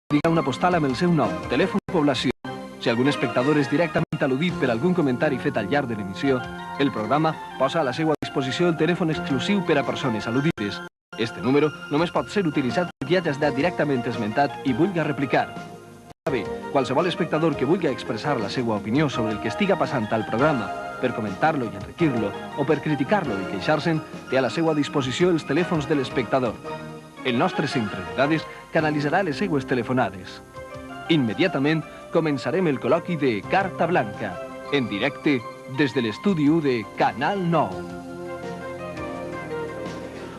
enviar una postal amb el seu nom, telèfon i població. Si algun espectador és directament al·ludit per algun comentari fet al llarg de l'emissió, el programa posa a la seva disposició el telèfon exclusiu per a persones al·ludides. Este número només pot ser utilitzat per qui hagi estat directament esmentat i vulgui replicar. Bé, qualsevol espectador que vulgui expressar la seva opinió sobre el que estiga passant al programa, per comentar-lo i enriquir-lo, o per criticar-lo i queixar-se'n, té a la seva disposició els telèfons de l'espectador. El nostre centre de dades canalitzarà les seues telefonades. Immediatament començarem el col·loqui de Carta Blanca, en directe des de l'estudi 1 de Canal 9.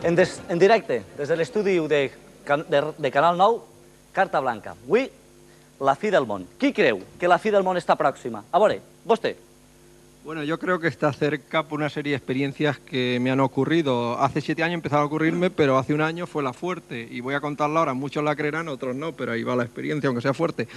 En directe, des de l'estudi 1 de Canal 9, Carta Blanca. Avui, la fi del món. Qui creu que la fi del món està pròxima? A veure, vostè. Bueno, yo creo que está cerca por una serie de experiencias que me han ocurrido. Hace 7 años empezaron a ocurrirme, pero hace un año fue la fuerte. Y voy a contarla ahora, muchos la creerán, otros no, pero ahí va la experiencia, aunque sea fuerte.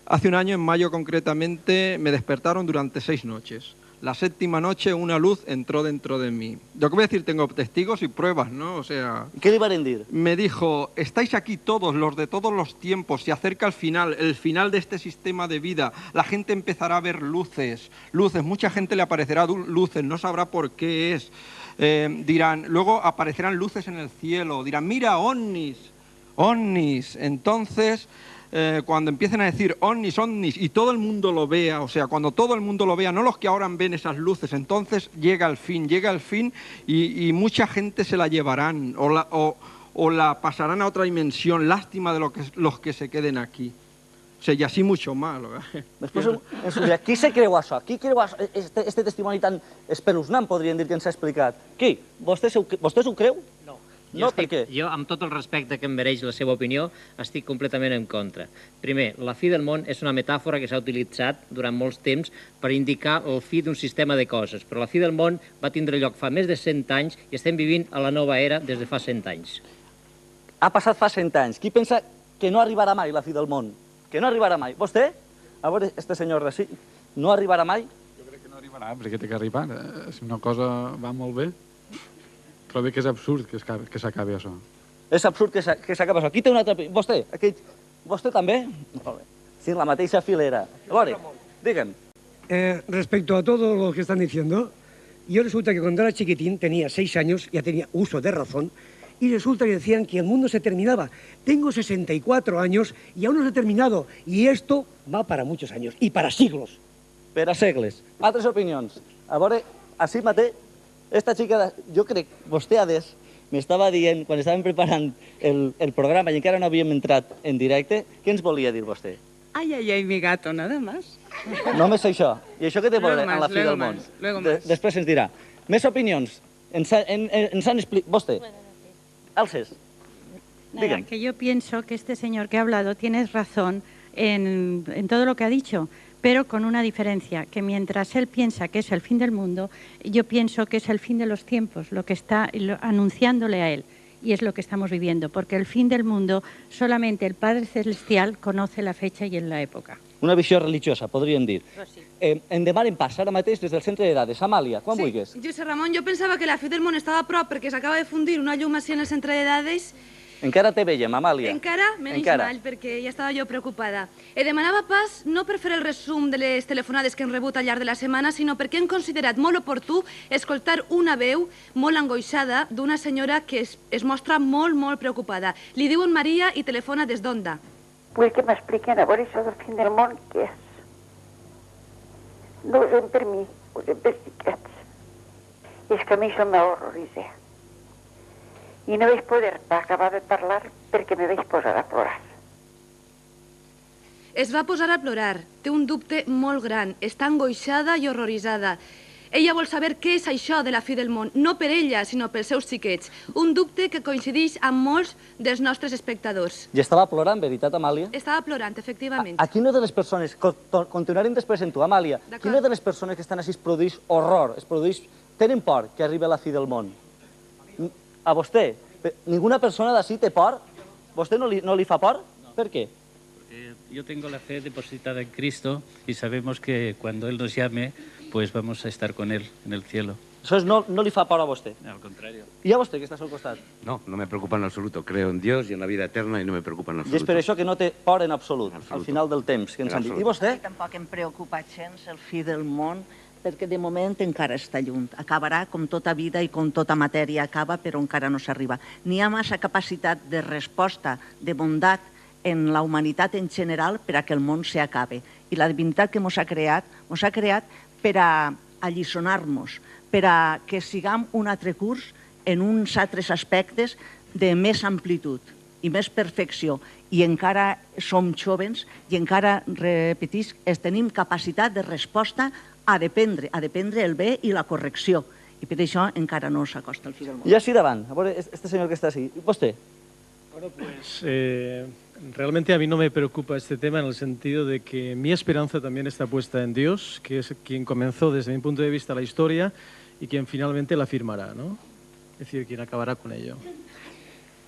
Hace un año, en mayo concretamente, me despertaron durante 6 noches. La 7ª noche una luz entró dentro de mí. Lo que voy a decir, tengo testigos y pruebas, ¿no? O sea... ¿Qué le iban a decir? Me dijo, estáis aquí todos, los de todos los tiempos, se acerca el final de este sistema de vida. La gente empezará a ver luces, mucha gente le aparecerá luces, no sabrá por qué es. Dirán, luego aparecerán luces en el cielo, dirán, mira, ovnis, ovnis. Entonces... cuando empiecen a decir ovnis, ovnis, y todo el mundo lo vea, o sea, cuando todo el mundo lo vea, no los que ahora ven esas luces, entonces llega el fin y mucha gente se la llevarán o la pasarán a otra dimensión. Lástima de los que se queden aquí. O sea, y así mucho más. Després, qui se creu això? Qui creu este testimoni tan espeluznant, podríem dir, que ens ha explicat? Qui? Vostè s'ho creu? No. No, per què? Jo, amb tot el respecte que em mereix la seva opinió, estic completament en contra. Primer, la fi del món és una metàfora que s'ha utilitzat durant molts temps per indicar el fi d'un sistema de coses, però la fi del món va tindre lloc fa més de 100 anys i estem vivint a la nova era des de fa 100 anys. Ha passat fa 100 anys. Qui pensa que no arribarà mai la fi del món? Que no arribarà mai. Vostè? A veure, este senyor d'ací, no arribarà mai? Jo crec que no arribarà, perquè té que arribar. Si una cosa va molt bé, trobo que és absurd que s'acabi això. És absurd que s'acabi això. Aquí té una altra... Vostè? Vostè també? Sí, la mateixa filera. A veure, digue'm. Respecto a todo lo que están diciendo, yo resulta que cuando era chiquitín, tenía 6 años, ya tenía uso de razón, y resulta que decían que el mundo se terminaba. Tengo 64 años y aún no se ha terminado, y esto va para muchos años, y para siglos. Per a segles. Altres opinions. A veure, així mateix, esta xica, jo crec, vostè m'estava dient, quan estàvem preparant el programa i encara no havíem entrat en directe, què ens volia dir vostè? Ay, ay, ay, mi gato, nada más. Només això. I això què té a veure amb la fi del món? Després ens dirà. Més opinions. Ens han explicat... Vostè. Alces. Nada, que yo pienso que este señor que ha hablado tiene razón en todo lo que ha dicho, pero con una diferencia, que mientras él piensa que es el fin del mundo, yo pienso que es el fin de los tiempos, lo que está anunciándole a él, y es lo que estamos viviendo, porque el fin del mundo solamente el Padre Celestial conoce la fecha y en la època. Una visió religiosa, podríem dir. En demanem pas ara mateix des del centre de dades. Amàlia, quan vulguis. José Ramon, jo pensava que la fi del món estava a prop perquè s'acaba de fundir una llum així en el centre de dades. Encara te veiem, Amàlia. Encara? Menys mal, perquè ja estava jo preocupada. Demanava pas no per fer el resum de les telefonades que hem rebut al llarg de la setmana, sinó perquè hem considerat molt oportú escoltar una veu molt angoixada d'una senyora que es mostra molt, molt preocupada. Li diuen Maria i telefona des d'Onda. Vull que m'expliquen a veure això del fin del món, què és. No ho sé per mi, ho sé per xiquets. I és que a mi això m'horroritza. I no vaig poder acabar de parlar perquè me vaig posar a plorar. Es va posar a plorar. Té un dubte molt gran. Està angoixada i horroritzada. Ella vol saber què és això de la fi del món, no per ella, sinó pels seus xiquets. Un dubte que coincideix amb molts dels nostres espectadors. I estava plorant, veritat, Amàlia? Estava plorant, efectivament. A quina de les persones, continuarem després en tu, Amàlia, quina de les persones que estan així es produeix horror, tenen por que arribi la fi del món? A vostè? Ninguna persona d'ací té por? ¿Vostè no li fa por? ¿Per qué? Porque yo tengo la fe depositada en Cristo y sabemos que cuando Él nos llame, pues vamos a estar con Él en el cielo. Aleshores, no li fa por a vostè. Al contrario. I a vostè, que està al costat? No, no me preocupa en absoluto. Creo en Dios y en la vida eterna y no me preocupa en I absoluto. és per això que no té por en absolut, al final del temps que ens han dit. I vostè? Tampoc em preocupa gens el fi del món, perquè de moment encara està lluny. Acabarà com tota vida i com tota matèria acaba, però encara no s'arriba. N'hi ha massa capacitat de resposta, de bondat en la humanitat en general per a que el món s'acabe. I la divinitat que ens ha creat per a alliçonar-nos, per a que siguem un altre curs en uns altres aspectes de més amplitud i més perfecció. I encara som jovens i encara, repetisc, tenim capacitat de resposta a dependre el bé i la correcció. I per això encara no s'acosta el fi del món. I així davant, a veure, este senyor que està així. ¿Vostè? Bueno, pues realmente a mí no me preocupa este tema en el sentido de que mi esperanza también está puesta en Dios, que es quien comenzó desde mi punto de vista la historia y quien finalmente la firmará, ¿no? Es decir, quien acabará con ello.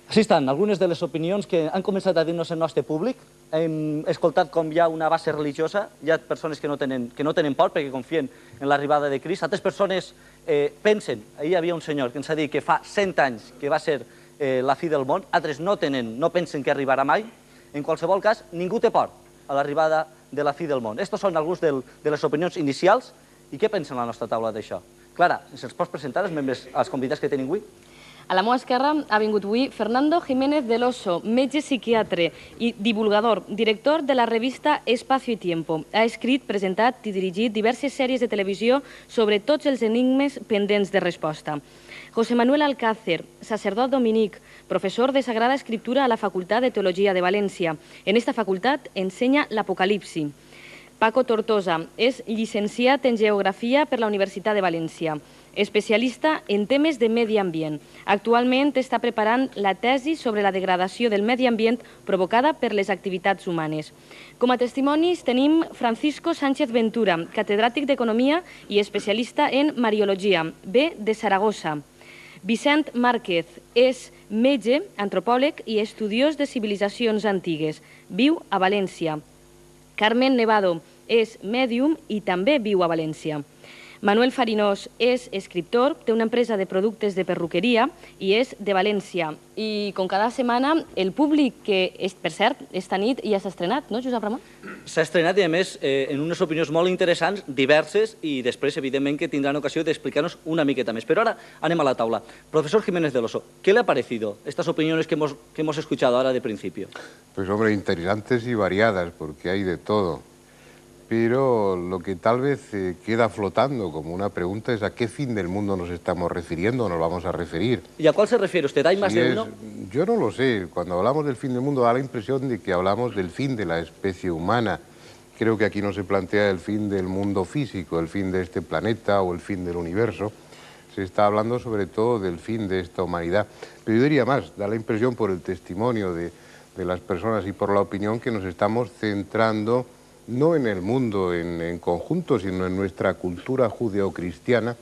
Així estan algunes de les opinions que han començat a dir-nos el nostre públic. Hem escoltat com hi ha una base religiosa, hi ha persones que no tenen por perquè confien en l'arribada de Crist. Altres persones pensen, ahir hi havia un senyor que ens ha dit que fa 100 anys que va ser la fi del món, altres no pensen que arribarà mai. En qualsevol cas, ningú té por a l'arribada de la fi del món. Estos són alguns de les opinions inicials. I què pensen la nostra taula d'això? Clara, se'ls pots presentar als convidats que tenim avui? A la meva esquerra ha vingut avui Fernando Jiménez del Oso, metge psiquiatre i divulgador, director de la revista Espacio y Tiempo. Ha escrit, presentat i dirigit diverses sèries de televisió sobre tots els enigmes pendents de resposta. José Manuel Alcácer, sacerdot dominic, professor de Sagrada Escriptura a la Facultat de Teologia de València. En esta facultat ensenya l'Apocalipsi. Paco Tortosa és llicenciat en Geografia per la Universitat de València, especialista en temes de medi ambient. Actualment està preparant la tesi sobre la degradació del medi ambient provocada per les activitats humanes. Com a testimonis tenim Francisco Sánchez Ventura, catedràtic d'Economia i especialista en Mariologia, ve de Saragossa. Vicent Márquez és metge, antropòleg i estudiós de civilitzacions antigues. Viu a València. Carmen Nevado és mèdium i també viu a València. Manuel Farinós és escriptor, té una empresa de productes de perruqueria i és de València. I com cada setmana, el públic que, per cert, esta nit ja s'ha estrenat, no, Josep Ramon? S'ha estrenat i, a més, en unes opinions molt interessants, diverses, i després, evidentment, que tindran ocasió d'explicar-nos una miqueta més. Però ara anem a la taula. Profesor Jiménez del Oso, ¿qué le ha parecido estas opiniones que hemos escuchado ahora de principio? Pues, hombre, interesantes y variadas, porque hay de todo. Pero lo que tal vez queda flotando como una pregunta es a qué fin del mundo nos estamos refiriendo o nos vamos a referir. ¿Y a cuál se refiere usted? ¿Hay más de uno? Yo no lo sé. Cuando hablamos del fin del mundo da la impresión de que hablamos del fin de la especie humana. Creo que aquí no se plantea el fin del mundo físico, el fin de este planeta o el fin del universo. Se está hablando sobre todo del fin de esta humanidad. Pero yo diría más, da la impresión por el testimonio de las personas y por la opinión que nos estamos centrando no en el mundo en conjunto, sino en nuestra cultura judeocristiana,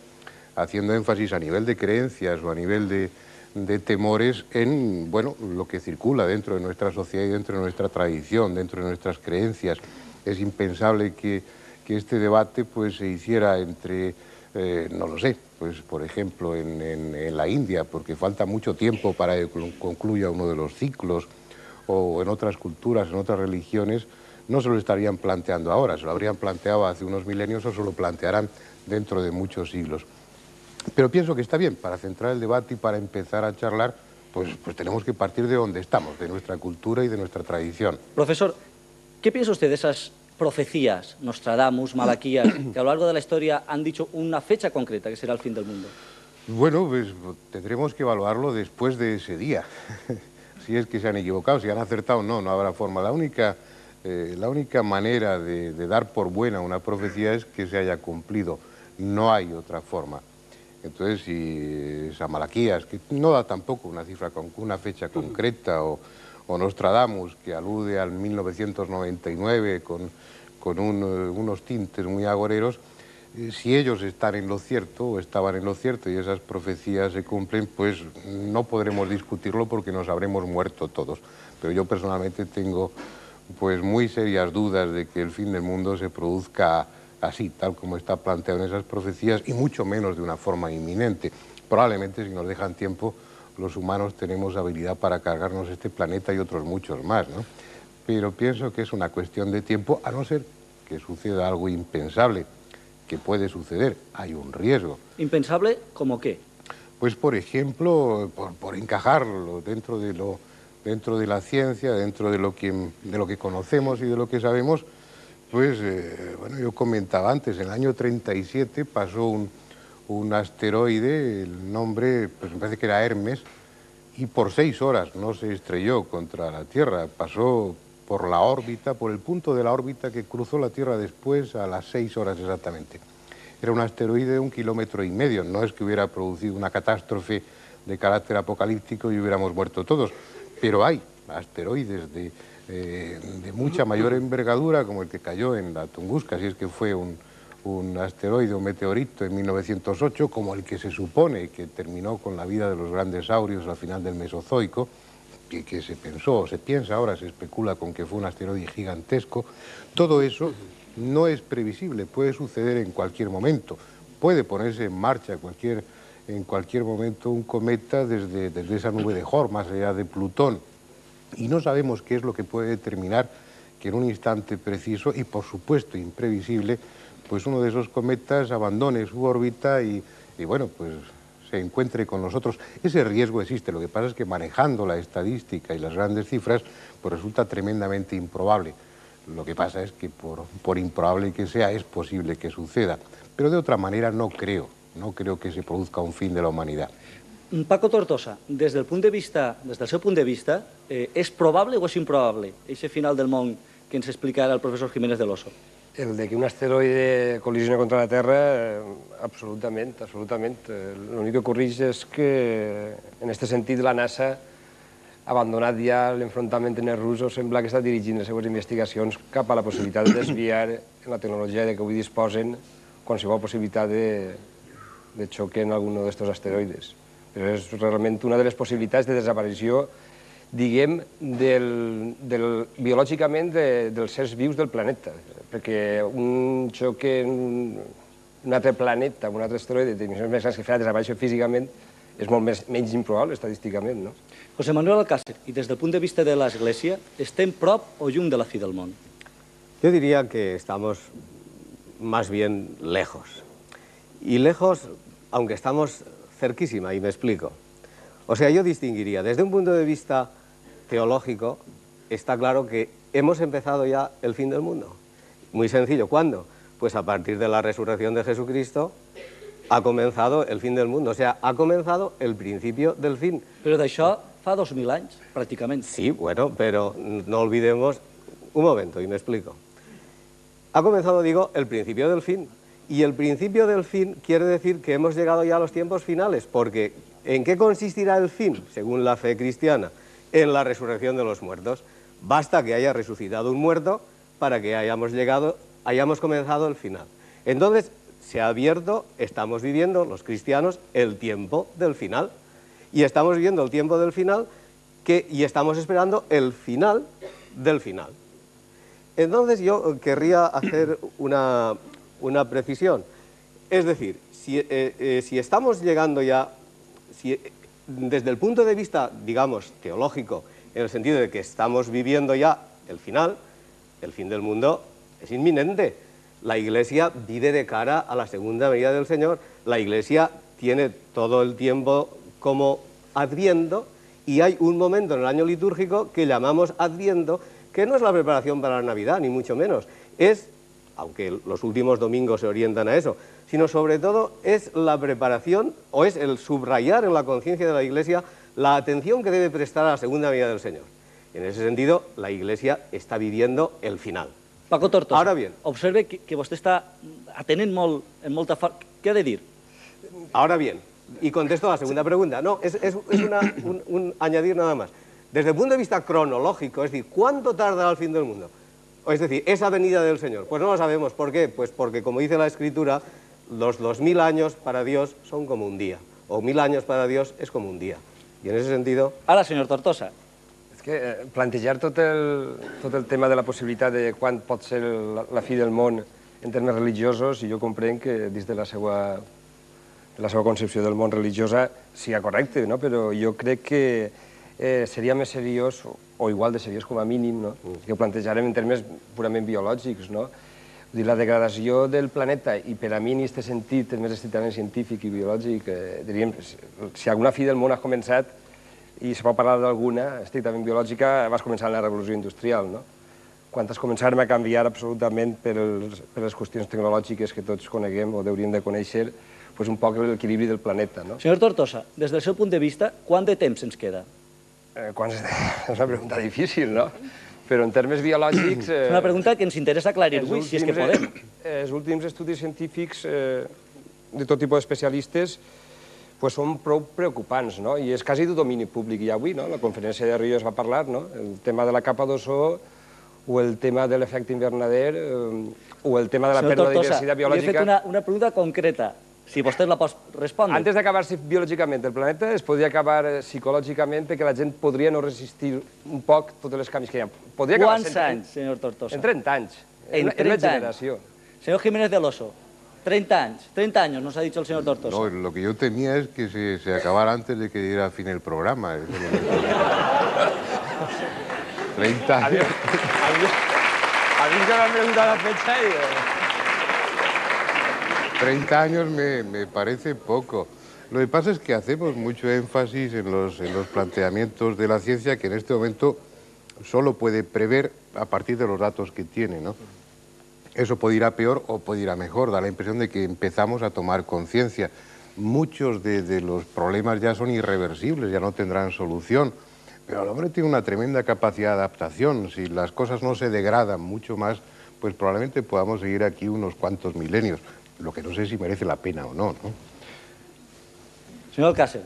haciendo énfasis a nivel de creencias o a nivel de temores en lo que circula dentro de nuestra sociedad y dentro de nuestra tradición, dentro de nuestras creencias. Es impensable que este debate pues, se hiciera entre, no lo sé, pues, por ejemplo, en la India, porque falta mucho tiempo para que concluya uno de los ciclos, o en otras culturas, en otras religiones, no se lo estarían planteando ahora, se lo habrían planteado hace unos milenios o se lo plantearán dentro de muchos siglos. Pero pienso que está bien, para centrar el debate y para empezar a charlar, pues tenemos que partir de donde estamos, de nuestra cultura y de nuestra tradición. Profesor, ¿qué piensa usted de esas profecías, Nostradamus, Malaquías, que a lo largo de la historia han dicho una fecha concreta, que será el fin del mundo? Bueno, pues tendremos que evaluarlo después de ese día. Si es que se han equivocado, si han acertado, no habrá forma. La única manera de dar por buena una profecía es que se haya cumplido. No hay otra forma. Entonces, si San Malaquías, que no da tampoco una cifra, una fecha concreta, o Nostradamus, que alude al 1999 con unos tintes muy agoreros, si ellos están en lo cierto o estaban en lo cierto y esas profecías se cumplen, pues no podremos discutirlo porque nos habremos muerto todos. Pero yo personalmente tengo pues muy serias dudas de que el fin del mundo se produzca así, tal como está planteado en esas profecías, y mucho menos de una forma inminente. Probablemente, si nos dejan tiempo, los humanos tenemos habilidad para cargarnos este planeta y otros muchos más, ¿no? Pero pienso que es una cuestión de tiempo, a no ser que suceda algo impensable, que puede suceder, hay un riesgo. ¿Impensable como qué? Pues, por ejemplo, por encajarlo dentro de la ciencia, dentro de lo que conocemos y de lo que sabemos, pues, bueno, yo comentaba antes, en el año 37 pasó un asteroide, el nombre, pues me parece que era Hermes, y por 6 horas no se estrelló contra la Tierra, pasó por la órbita, por el punto de la órbita que cruzó la Tierra después a las 6 horas exactamente. Era un asteroide de 1,5 kilómetros, no es que hubiera producido una catástrofe de carácter apocalíptico y hubiéramos muerto todos, pero hay asteroides de mucha mayor envergadura, como el que cayó en la Tunguska, si es que fue un asteroide, un meteorito en 1908, como el que se supone que terminó con la vida de los grandes saurios al final del Mesozoico, que se pensó, se piensa ahora, se especula con que fue un asteroide gigantesco. Todo eso no es previsible, puede suceder en cualquier momento, puede ponerse en marcha en cualquier momento un cometa desde esa nube de Oort, más allá de Plutón, y no sabemos qué es lo que puede determinar que en un instante preciso y por supuesto imprevisible, pues uno de esos cometas abandone su órbita y bueno, pues se encuentre con nosotros. Ese riesgo existe, lo que pasa es que manejando la estadística y las grandes cifras, pues resulta tremendamente improbable. Lo que pasa es que por improbable que sea, es posible que suceda. Pero de otra manera no creo que se produzca un fin de la humanidad. Paco Tortosa, des del seu punt de vista, és probable o és improbable aquest final del món que ens explica ara el professor Jiménez del Oso? El de que un asteroide col·lisiona contra la Terra, absolutament, absolutament. L'únic que correix és que, en aquest sentit, la NASA ha abandonat ja l'enfrontament en els russos, sembla que està dirigint les seues investigacions cap a la possibilitat de desviar en la tecnologia de què avui disposen qualsevol possibilitat de xoc en algun d'aquests asteroides. Però és realment una de les possibilitats de desaparició, diguem, biològicament dels sers vius del planeta, perquè un xoc en un altre planeta, un altre asteroide de dimensions més grans que farà desaparèixer físicament és molt menys improbable estadísticament, no? José Manuel Alcácer, y desde el punto de vista de la Iglesia, ¿estem prop o lluny de la fi del món? Yo diría que estamos más bien lejos. Y lejos, aunque estamos cerquísima, y me explico. O sea, yo distinguiría, desde un punto de vista teológico, está claro que hemos empezado ya el fin del mundo. Muy sencillo, ¿cuándo? Pues a partir de la resurrección de Jesucristo ha comenzado el fin del mundo, o sea, ha comenzado el principio del fin. Però d'això fa 2000 anys, pràcticament. Sí, bueno, pero no olvidemos, un momento, y me explico. Ha comenzado, digo, el principio del fin, y el principio del fin quiere decir que hemos llegado ya a los tiempos finales, porque ¿en qué consistirá el fin, según la fe cristiana? En la resurrección de los muertos. Basta que haya resucitado un muerto para que hayamos comenzado el final. Entonces, se ha abierto, estamos viviendo, los cristianos, el tiempo del final. Y estamos viviendo el tiempo del final y estamos esperando el final del final. Entonces yo querría hacer una precisión. Es decir, si estamos llegando ya, desde el punto de vista, digamos, teológico, en el sentido de que estamos viviendo ya el final, el fin del mundo es inminente. La Iglesia vive de cara a la segunda venida del Señor. La Iglesia tiene todo el tiempo como Adviento y hay un momento en el año litúrgico que llamamos Adviento, que no es la preparación para la Navidad, ni mucho menos. Es, aunque los últimos domingos se orientan a eso, sino sobre todo es la preparación o es el subrayar en la conciencia de la Iglesia la atención que debe prestar a la segunda venida del Señor. En ese sentido, la Iglesia está viviendo el final. Paco Tortosa, ahora bien, observe que vostè està atenent molt, en molta força. Què ha de dir? Ahora bien, y contesto a la segunda pregunta. No, es un añadir nada más. Desde el punto de vista cronológico, es decir, ¿cuánto tardará el fin del mundo? Es decir, esa venida del Señor. Pues no lo sabemos. ¿Por qué? Pues porque, como dice la Escritura, los 2000 años para Dios son como un día, o 1000 años para Dios es como un día. Y en ese sentido... Ara, senyor Tortosa. És que plantejar tot el tema de la possibilitat de quan pot ser la fi del món en termes religiosos, i jo comprenc que dins de la seva concepció del món religiosa sigui correcte, no? Però jo crec que seria més seriós, o igual de seriós com a mínim, no? Que ho plantejarem en termes purament biològics, no? La degradació del planeta, i per a mi en aquest sentit, més estrictament científic i biològic, diríem, si alguna fi del món ha començat, i se pot parlar d'alguna estrictament biològica, vas començar en la revolució industrial, no? Quan es començarem a canviar absolutament per les qüestions tecnològiques que tots coneguem o hauríem de conèixer, un poc l'equilibri del planeta, no? Senyor Tortosa, des del seu punt de vista, quant de temps ens queda? És una pregunta difícil, no? Però en termes biològics... És una pregunta que ens interessa aclarir avui, si és que podem. Els últims estudis científics de tot tipus d'especialistes són prou preocupants, no? I és quasi de domini públic ja avui, no? La conferència de Rio es va parlar, no? El tema de la capa d'ozó, o el tema de l'efecte hivernader, o el tema de la pèrdua de diversitat biològica... Senyor Tortosa, li he fet una pregunta concreta. Si vostè la pot respondre. Antes d'acabar-se biològicament el planeta, es podria acabar psicològicament perquè la gent podria no resistir un poc tots els canvis que hi ha. Quants anys, senyor Tortosa? En 30 anys. En una generació. Senyor Jiménez del Oso, 30 anys. 30 años, nos ha dicho el señor Tortosa. No, lo que yo temía es que se acabara antes de que diera fin el programa. 30 años. A mí se me ha preguntado la fecha y... 30 años me parece poco. Lo que pasa es que hacemos mucho énfasis en los planteamientos de la ciencia que en este momento solo puede prever a partir de los datos que tiene, ¿no? Eso puede ir a peor o puede ir a mejor. Da la impresión de que empezamos a tomar conciencia. Muchos de los problemas ya son irreversibles, ya no tendrán solución. Pero el hombre tiene una tremenda capacidad de adaptación. Si las cosas no se degradan mucho más, pues probablemente podamos seguir aquí unos cuantos milenios. Lo que no sé si merece la pena o no, ¿no? Senyor Alcácer,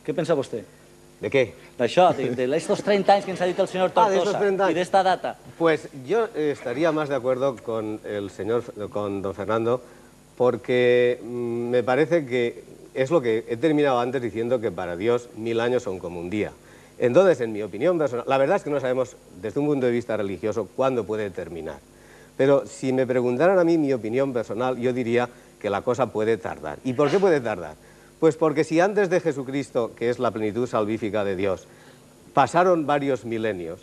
què pensa vostè? ¿De qué? D'això, d'estos 30 anys que ens ha dit el senyor Tortosa y de esta data. Pues yo estaría más de acuerdo con don Fernando, porque me parece que es lo que he terminado antes diciendo, que para Dios 1000 años son como un día. Entonces, en mi opinión personal, la verdad es que no sabemos desde un punto de vista religioso cuándo puede terminar. Pero si me preguntaran a mí mi opinión personal, yo diría que la cosa puede tardar. ¿Y por qué puede tardar? Pues porque si antes de Jesucristo, que es la plenitud salvífica de Dios, pasaron varios milenios,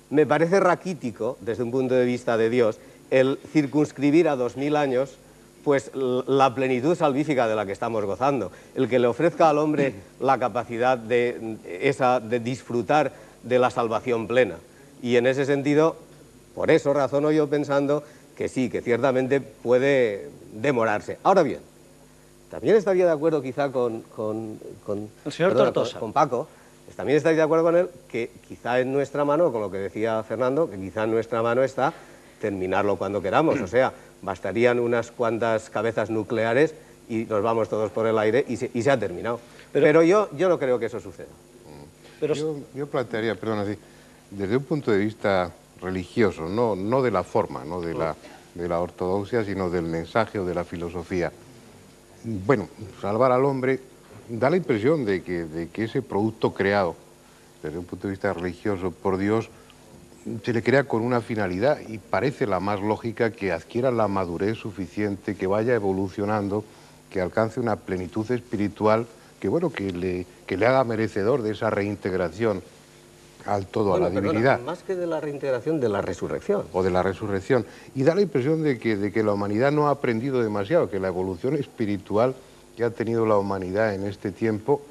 me parece raquítico, desde un punto de vista de Dios, el circunscribir a 2000 años pues la plenitud salvífica de la que estamos gozando, el que le ofrezca al hombre la capacidad de disfrutar de la salvación plena. Y en ese sentido, por eso razono yo pensando que sí, que ciertamente puede demorarse. Ahora bien, también estaría de acuerdo quizá con el señor Tortosa, con Paco, también estaría de acuerdo con él que quizá en nuestra mano, con lo que decía Fernando, que quizá en nuestra mano está terminarlo cuando queramos, o sea, bastarían unas cuantas cabezas nucleares y nos vamos todos por el aire y se ha terminado. Pero yo no creo que eso suceda. Pero yo plantearía, perdón, así, desde un punto de vista religioso, no de la forma, no de la ortodoxia, sino del mensaje o de la filosofía. Bueno, salvar al hombre da la impresión de que ese producto creado, desde un punto de vista religioso, por Dios, se le crea con una finalidad y parece la más lógica que adquiera la madurez suficiente, que vaya evolucionando, que alcance una plenitud espiritual, que bueno, que le haga merecedor de esa reintegración al todo, bueno, a la divinidad. Más que de la reintegración, de la resurrección. O de la resurrección. Y da la impresión de que la humanidad no ha aprendido demasiado, que la evolución espiritual que ha tenido la humanidad en este tiempo,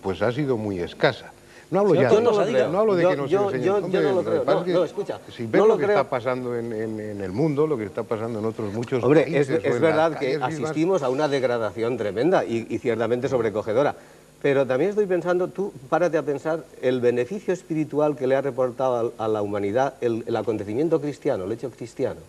pues ha sido muy escasa. No hablo ya no hablo de que nos enseñen. Yo no lo creo. No, escucha. Si ves lo que está pasando en el mundo, lo que está pasando en otros muchos países... Hombre, es verdad que asistimos a una degradación tremenda y ciertamente sobrecogedora. Pero también estoy pensando, tú párate a pensar el beneficio espiritual que le ha reportado a la humanidad el acontecimiento cristiano, el hecho cristiano.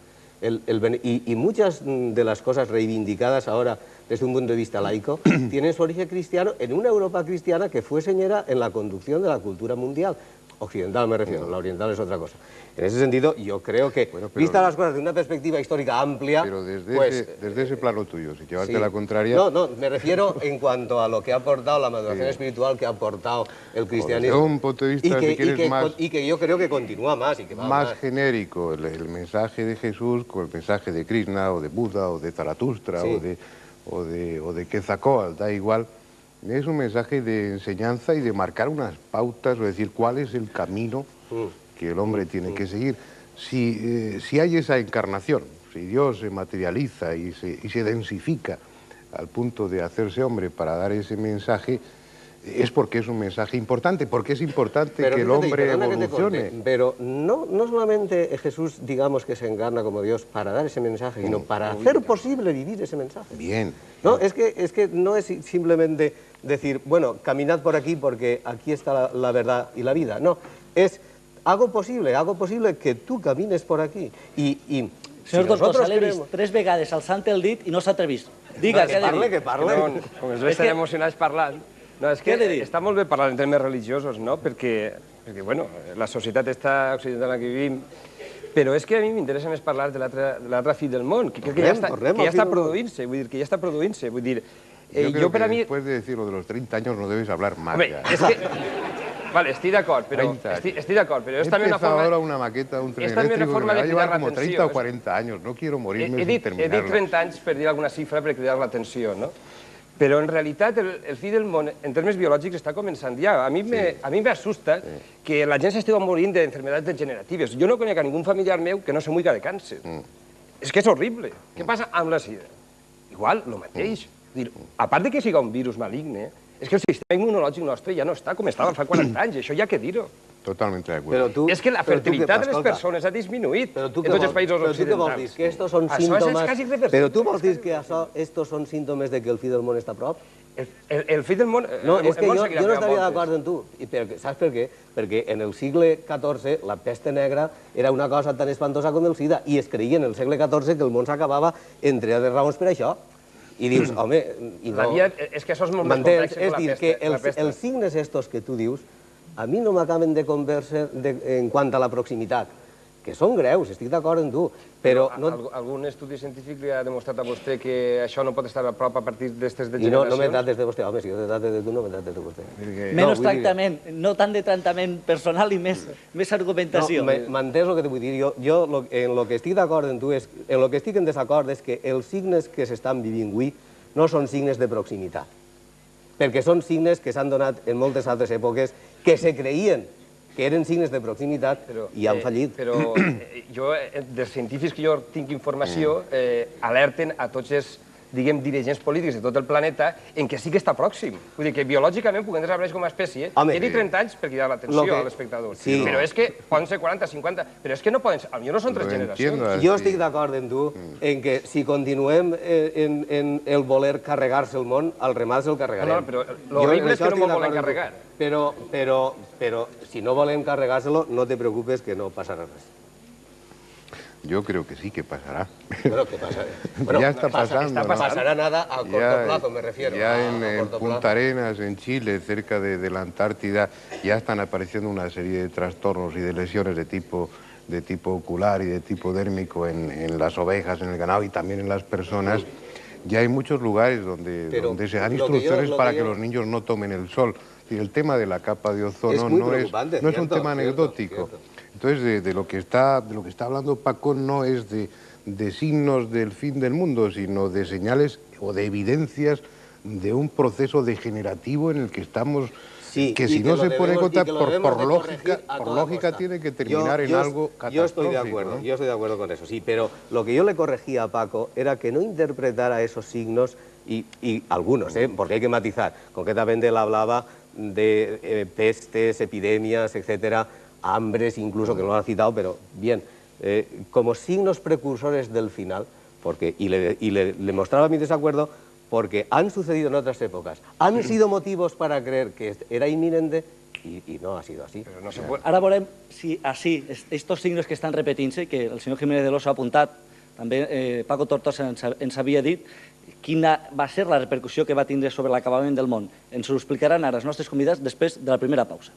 Y muchas de las cosas reivindicadas ahora desde un punto de vista laico tienen su origen cristiano en una Europa cristiana que fue señera en la conducción de la cultura mundial. occidental me refiero, la oriental es otra cosa. En ese sentido, yo creo que, vistas las cosas de una perspectiva histórica amplia... Pero desde ese plano tuyo, si llevarte la contraria... No, me refiero en cuanto a lo que ha aportado la maduración espiritual que ha aportado el cristianismo. Desde un punto de vista, si quieres, y que yo creo que continúa más y que va más genérico, el mensaje de Jesús con el mensaje de Krishna, o de Buda, o de Zaratustra, o de Quetzalcóatl, da igual. Es un mensaje de enseñanza y de marcar unas pautas, o decir, cuál es el camino que el hombre tiene que seguir. Si hay esa encarnación, si Dios se materializa y se densifica al punto de hacerse hombre para dar ese mensaje, es porque es un mensaje importante, porque es importante que el hombre evolucione. Pero no solamente Jesús, digamos, que se encarna como Dios para dar ese mensaje, sino para hacer posible vivir ese mensaje. Bien. No, es que no es simplemente decir, bueno, caminad por aquí porque aquí está la verdad y la vida. No, es hago posible que tú camines por aquí. Senyor Tortosa, l'he vist 3 vegades alçant el dit i no s'ha atrevit. Diga, què ha de dir? Que parle. Com ens estem emocionats parlant. No, és que està molt bé parlar en termes religiosos, no? Perquè, bueno, la societat està occidental en què vivim, però és que a mi m'interessa més parlar de l'altre fi del món, que crec que ja està produint-se, vull dir, que ja està produint-se, vull dir... Yo creo que después de decir lo de los 30 años no debes hablar más. Hombre, es que... Vale, estoy de acuerdo, pero es también una forma... ahora una maqueta, un tren eléctrico que me va a llevar como 30 o 40 años. No quiero morirme sin terminarlo. He dit 30 anys per dir alguna xifra per cridar l'atenció, no? Però en realitat el fi del món, en termes biològics, està començant ja. A mi m'assusta que la gent s'estigui morint d'enfermedades degeneratives. Jo no conec a ningú familiar meu que no se muiga de càncer. És que és horrible. Què passa amb la sida? Igual, el mateix. A part de que siga un virus maligne, és que el sistema immunològic nostre ja no està com estava fa 40 anys, això hi ha que dir-ho. Totalmente de acuerdo. És que la fertilitat de les persones ha disminuït en tots els països occidentals. Però tu què vols dir? Que estos són símptomes... Però tu vols dir que estos són símptomes de que el fi del món està a prop? El fi del món... No, és que jo no estaria d'acord amb tu. Saps per què? Perquè en el segle XIV la peste negra era una cosa tan espantosa com el sida i es creia en el segle XIV que el món s'acabava, entre altres raons, per això. I dius, home... És que això és molt més complex que la peste. És dir, que els signes estos que tu dius a mi no m'acaben de convèncer en quant a la proximitat, que són greus, estic d'acord amb tu, però... Algun estudi científic li ha demostrat a vostè que això no pot estar a prop a partir d'aquestes degeneracions? I no me trates de vostè, home, si jo te trate de tu, no me trates de vostè. Menys tractament, no tant de tractament personal i més argumentació. M'entens el que te vull dir? Jo en el que estic d'acord amb tu, en el que estic en desacord és que els signes que s'estan vivint avui no són signes de proximitat, perquè són signes que s'han donat en moltes altres èpoques que se creien que eren signes de proximitat i han fallit. Però jo, dels científics que jo tinc informació, alerten a tots els, diguem, dirigents polítics de tot el planeta en què sí que està pròxim. Vull dir que biològicament puguem desaparèixer com a espècie. He dit 30 anys per cridar l'atenció a l'espectador. Però és que poden ser 40, 50, però és que no poden ser, potser no són 3 generacions. Jo estic d'acord amb tu en que si continuem en el voler carregar-se el món, al remat se'l carregarem. No, però l'horrible és que no m'ho volen carregar. Pero si no volem carregárselo, no te preocupes que no pasará res. Yo creo que sí que pasará. Bueno, ¿qué pasará? Bueno, ya está pasando. No pasará nada a corto plazo, me refiero. Ya en Punta Arenas, en Chile, cerca de la Antártida, ya están apareciendo una serie de trastornos y de lesiones de tipo ocular y de tipo dérmico en las ovejas, en el ganado y también en las personas. Ya hay muchos lugares donde se dan instrucciones para que los niños no tomen el sol. Y el tema de la capa de ozono no es un tema anecdótico. Entonces, de lo que está hablando Paco no es de signos del fin del mundo, sino de señales o de evidencias de un proceso degenerativo en el que estamos, que si no se pone en cuenta, por lógica tiene que terminar en algo catastrófico. Yo estoy de acuerdo con eso, sí, pero lo que yo le corregía a Paco era que no interpretara esos signos, y algunos, porque hay que matizar, concretamente él hablaba de pestes, epidemias, etcétera, hambres incluso, que no lo ha citado, pero bien, como signos precursores del final, y le mostraba mi desacuerdo, porque han sucedido en otras épocas, han sido motivos para creer que era inminente y no ha sido así. Però no se puede... Ara veurem si així, estos signos que estan repetint-se, que el senyor Jiménez de l'Oso ha apuntat, també Paco Tortosa ens havia dit, quina va ser la repercussió que va tindre sobre l'acabament del món. Ens ho explicaran ara els nostres convidats després de la primera pausa.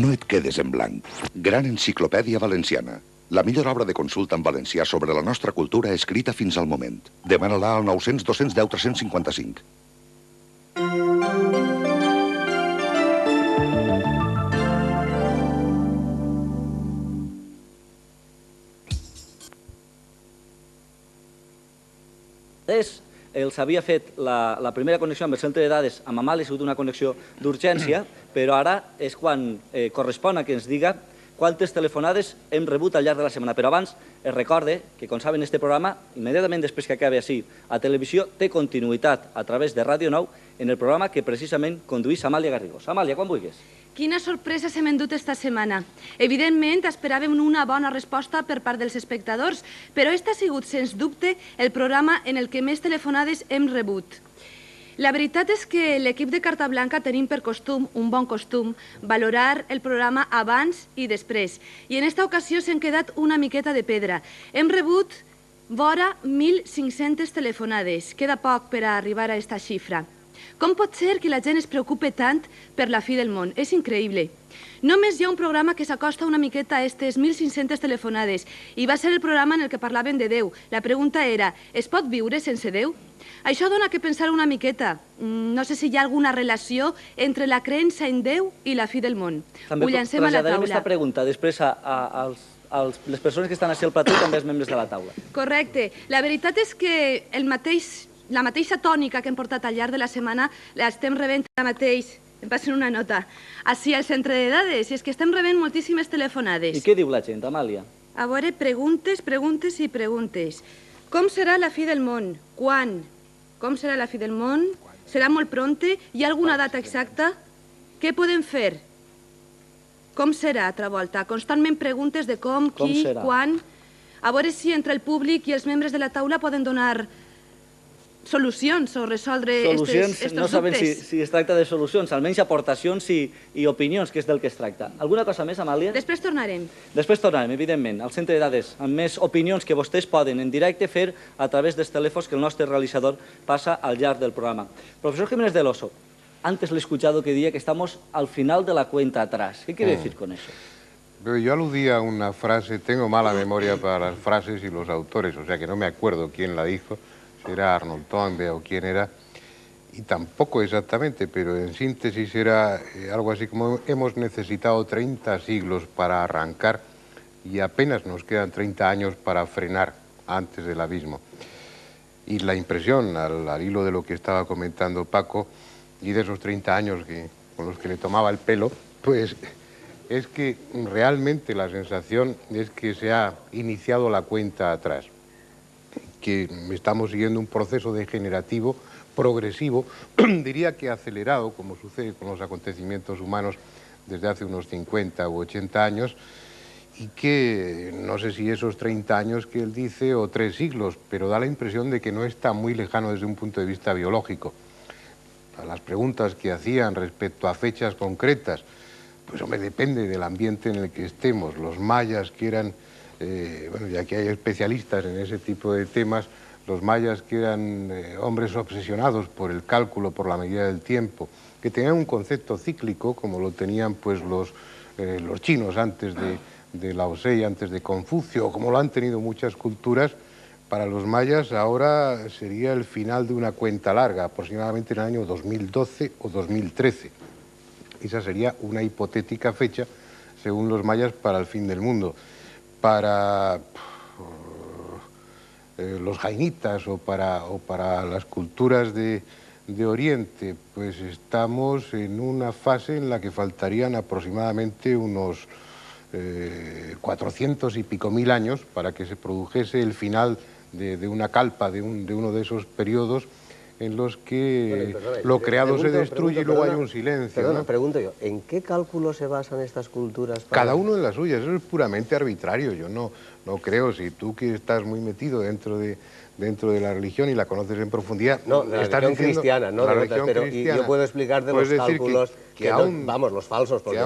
No et quedes en blanc. Gran Enciclopèdia Valenciana. La millor obra de consulta en valencià sobre la nostra cultura escrita fins al moment. Demana-la al 900 210 355. Els havia fet la primera connexió amb el centre de dades amb Amàlia, ha sigut una connexió d'urgència, però ara és quan correspon a que ens diga quantes telefonades hem rebut al llarg de la setmana. Però abans es recorde que, com saben, este programa, immediatament després que acabi així a televisió, té continuïtat a través de Ràdio 9 en el programa que precisament conduís Amàlia Garrigós. Amàlia, quan vulguis. Quina sorpresa s'hem endut esta setmana. Evidentment, esperàvem una bona resposta per part dels espectadors, però este ha sigut, sens dubte, el programa en el que més telefonades hem rebut. La veritat és que l'equip de Carta Blanca tenim per costum, un bon costum, valorar el programa abans i després. I en esta ocasió s'han quedat una miqueta de pedra. Hem rebut vora 1.500 telefonades. Queda poc per a arribar a esta xifra. Com pot ser que la gent es preocupe tant per la fi del món? És increïble. Només hi ha un programa que s'acosta una miqueta a aquestes 1.500 telefonades i va ser el programa en el que parlaven de Déu. La pregunta era, es pot viure sense Déu? Això dona que pensar una miqueta. No sé si hi ha alguna relació entre la creença en Déu i la fi del món. Ho llancem a la Traslladarem taula. aquesta pregunta després a les persones que estan així al plató i també als membres de la taula. Correcte. La veritat és que la mateixa tònica que hem portat al llarg de la setmana l'estem rebent ara mateix. Em passen una nota. Així al centre de dades. I és que estem rebent moltíssimes telefonades. I què diu la gent, Amàlia? A veure, preguntes, preguntes i preguntes. Com serà la fi del món? Quan? Com serà la fi del món? Serà molt pronte? Hi ha alguna data exacta? Què podem fer? Com serà, altra volta? Constantment preguntes de com, qui, quan... A veure si entre el públic i els membres de la taula poden donar solucions o resoldre estos dubtes. No sabem si es tracta de solucions, almenys aportacions i opinions, que és del que es tracta. Alguna cosa més, Amàlia? Després tornarem. Després tornarem, evidentment, al centre de dades, amb més opinions que vostès poden en directe fer a través dels telèfons que el nostre realitzador passa al llarg del programa. Profesor Jiménez del Oso, antes le he escuchado que decía que estamos al final de la cuenta atrás. ¿Qué quiere decir con eso? Pero yo aludía a una frase, tengo mala memoria para las frases y los autores, o sea que no me acuerdo quién la dijo, si era Arnold Toynbee o quién era, y tampoco exactamente, pero en síntesis era algo así como hemos necesitado 30 siglos para arrancar y apenas nos quedan 30 años para frenar antes del abismo. Y la impresión, al hilo de lo que estaba comentando Paco, y de esos 30 años con los que le tomaba el pelo, pues es que realmente la sensación es que se ha iniciado la cuenta atrás, que estamos siguiendo un proceso degenerativo, progresivo, diría que acelerado, como sucede con los acontecimientos humanos desde hace unos 50 u 80 años, y que no sé si esos 30 años que él dice o 3 siglos, pero da la impresión de que no está muy lejano desde un punto de vista biológico. A las preguntas que hacían respecto a fechas concretas, pues hombre, depende del ambiente en el que estemos. Los mayas que eran, bueno, ya que hay especialistas en ese tipo de temas, los mayas que eran hombres obsesionados por el cálculo, por la medida del tiempo, que tenían un concepto cíclico, como lo tenían pues los chinos antes de Lao Tse, antes de Confucio, como lo han tenido muchas culturas. Para los mayas ahora sería el final de una cuenta larga, aproximadamente en el año 2012 o 2013. Esa sería una hipotética fecha, según los mayas, para el fin del mundo. Para los jainitas o para las culturas de Oriente, pues estamos en una fase en la que faltarían aproximadamente unos 400 y pico mil años para que se produjese el final de una calpa, de uno de esos periodos en los que lo creado se destruye y luego hay un silencio. Perdona, ¿no? pregunto yo, ¿en qué cálculo se basan estas culturas? Cada uno en las suyas, eso es puramente arbitrario. Yo no creo, si tú que estás muy metido dentro de la religión y la conoces en profundidad... No, de la religión cristiana, no la de religión pero cristiana, y yo puedo explicar de los cálculos vamos, los falsos, porque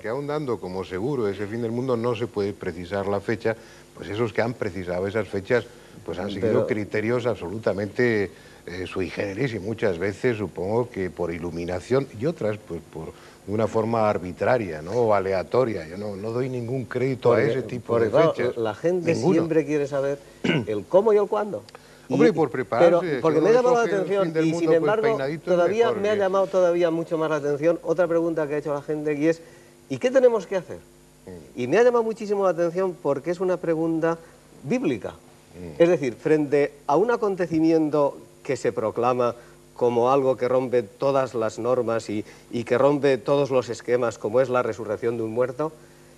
que aún dando como seguro ese fin del mundo no se puede precisar la fecha, pues esos que han precisado esas fechas pues han seguido criterios absolutamente sui generis y muchas veces supongo que por iluminación y otras pues de una forma arbitraria, ¿no? O aleatoria. Yo no doy ningún crédito a ese tipo de fechas. La gente siempre quiere saber el cómo y el cuándo. Hombre, por prepararse. Pero porque me ha llamado la atención y sin embargo todavía me ha llamado mucho más la atención otra pregunta que ha hecho la gente y es ¿y qué tenemos que hacer? Y me ha llamado muchísimo la atención porque es una pregunta bíblica. Es decir, frente a un acontecimiento que se proclama como algo que rompe todas las normas y que rompe todos los esquemas, como es la resurrección de un muerto,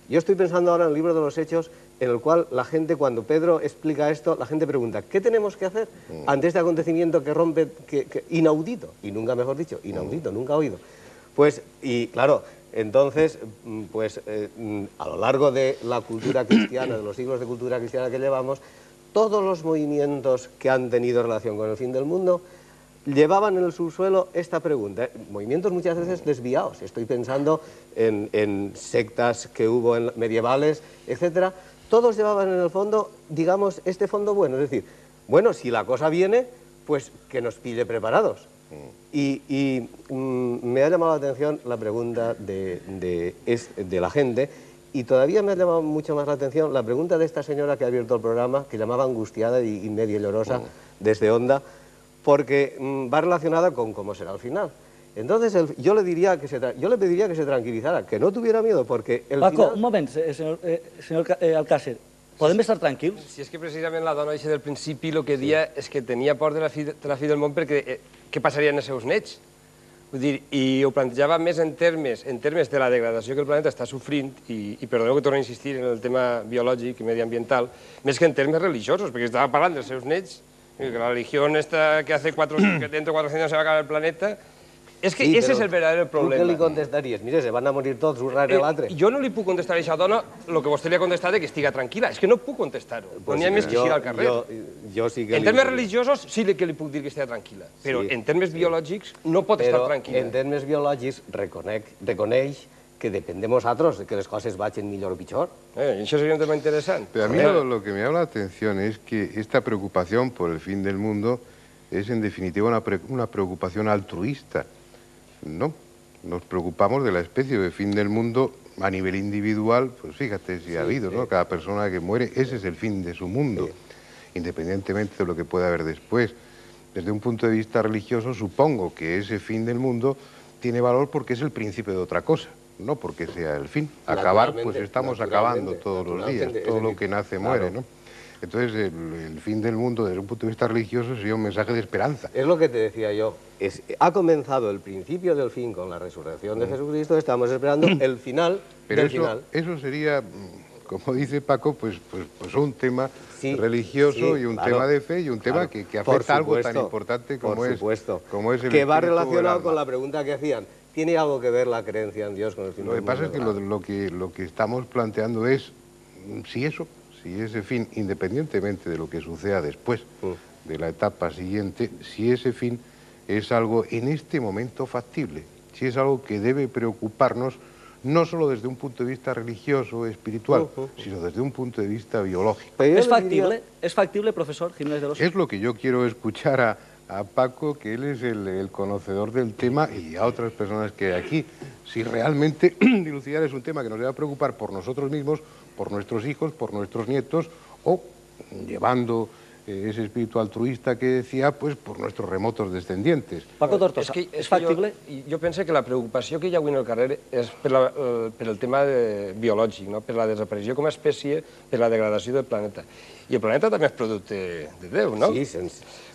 yo estoy pensando ahora en el libro de los Hechos, en el cual la gente, cuando Pedro explica esto, la gente pregunta, ¿qué tenemos que hacer ante este acontecimiento que rompe, inaudito, y nunca mejor dicho, inaudito, nunca oído? Pues, y claro, entonces, pues a lo largo de la cultura cristiana, de los siglos de cultura cristiana que llevamos, todos los movimientos que han tenido relación con el fin del mundo llevaban en el subsuelo esta pregunta, movimientos muchas veces desviados. Estoy pensando en sectas que hubo medievales, etcétera. Todos llevaban en el fondo, digamos, este fondo bueno, es decir, bueno, si la cosa viene, pues que nos pille preparados. Y me ha llamado la atención la pregunta de la gente. Y todavía me ha llamado mucho más la atención la pregunta de esta señora que ha abierto el programa, que llamaba angustiada y medio llorosa desde Onda, porque va relacionada con cómo será el final. Entonces yo le pediría que se tranquilizara, que no tuviera miedo, porque el Paco, final... un moment, senyor Alcácer, podem estar tranquils? Si és que precisament la dona del principi el que dia és que tenia por de la fi del món perquè què passaria als seus nets? Vull dir, i ho plantejava més en termes de la degradació que el planeta està sofrint, i perdoneu que torno a insistir en el tema biològic i mediambiental, més que en termes religiosos, perquè estava parlant dels seus nets, que la religión esta que hace dentro de 400 años se va a acabar el planeta. És que ese és el verdadero problema. Tu què li contestaries? Mira, se van a morir tots, un rere l'altre. Jo no li puc contestar a aquesta dona el que vostè li ha contestat que estiga tranquil·la. És que no puc contestar-ho. No n'hi ha més que eixir al carrer. En termes religiosos sí que li puc dir que estigui tranquil·la, però en termes biològics no pot estar tranquil·la. En termes biològics reconeix que depèn de nosaltres que les coses vagin millor o pitjor. Això seria un tema interessant. Pero a mí lo que me llama la atención es que esta preocupación por el fin del mundo es en definitiva una preocupación altruista. No, nos preocupamos de la especie, del fin del mundo a nivel individual, pues fíjate si ha habido, ¿no? Cada persona que muere, ese es el fin de su mundo, independientemente de lo que pueda haber después. Desde un punto de vista religioso, supongo que ese fin del mundo tiene valor porque es el principio de otra cosa, no porque sea el fin. Acabar, pues estamos acabando todos los días, todo lo que nace muere, ¿no? Entonces, el fin del mundo, desde un punto de vista religioso, sería un mensaje de esperanza. Es lo que te decía yo. Ha comenzado el principio del fin con la resurrección de Jesucristo, estamos esperando el final del final. Eso sería, como dice Paco, pues un tema religioso y un tema de fe y un tema que afecta a algo tan importante como es el que va relacionado con la pregunta que hacían. ¿Tiene algo que ver la creencia en Dios con el fin del mundo? Lo que pasa es que lo que estamos planteando es si ese fin, independientemente de lo que suceda después, de la etapa siguiente, si ese fin es algo en este momento factible, si es algo que debe preocuparnos no solo desde un punto de vista religioso o espiritual, sino desde un punto de vista biológico. ¿Es factible, profesor Jiménez de los... Es lo que yo quiero escuchar a Paco, que él es el conocedor del tema, y a otras personas que hay aquí. Si realmente dilucidar es un tema que nos debe preocupar por nosotros mismos, por nuestros hijos, por nuestros nietos, o llevando ese espíritu altruista que decía, pues por nuestros remotos descendientes. Paco Tortosa, és factible? Jo penso que la preocupació que hi ha avui en el carrer és per el tema biològic, no? Per la desaparició com a espècie, per la degradació del planeta. I el planeta també és producte de Déu, no? Sí,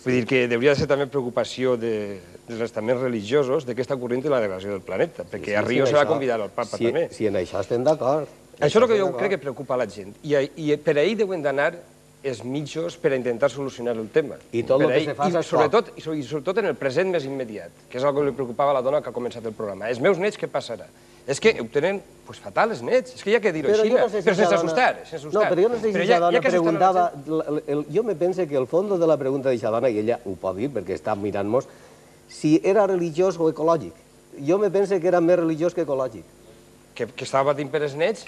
Vull dir que hauria de ser també preocupació dels estaments religiosos de què està ocorrent en la degradació del planeta, perquè a Rio se va convidar al papa també. Si en això estem d'acord. Això és el que jo crec que preocupa la gent. I per ahir deuen d'anar els mitjos per a intentar solucionar el tema. I tot el que se fa és sobretot, i sobretot en el present més immediat, que és el que li preocupava a la dona que ha començat el programa. Els meus nets, què passarà? És que ho tenen fatal, els nets. És que hi ha que dir-ho així, però sense assustar. No, però jo no sé si aquesta dona preguntava... Jo me pense que el fons de la pregunta d'aquesta dona, i ella ho pot dir perquè està mirant-nos, si era religiós o ecològic. Jo me pense que era més religiós que ecològic. Que estava patint per els nets?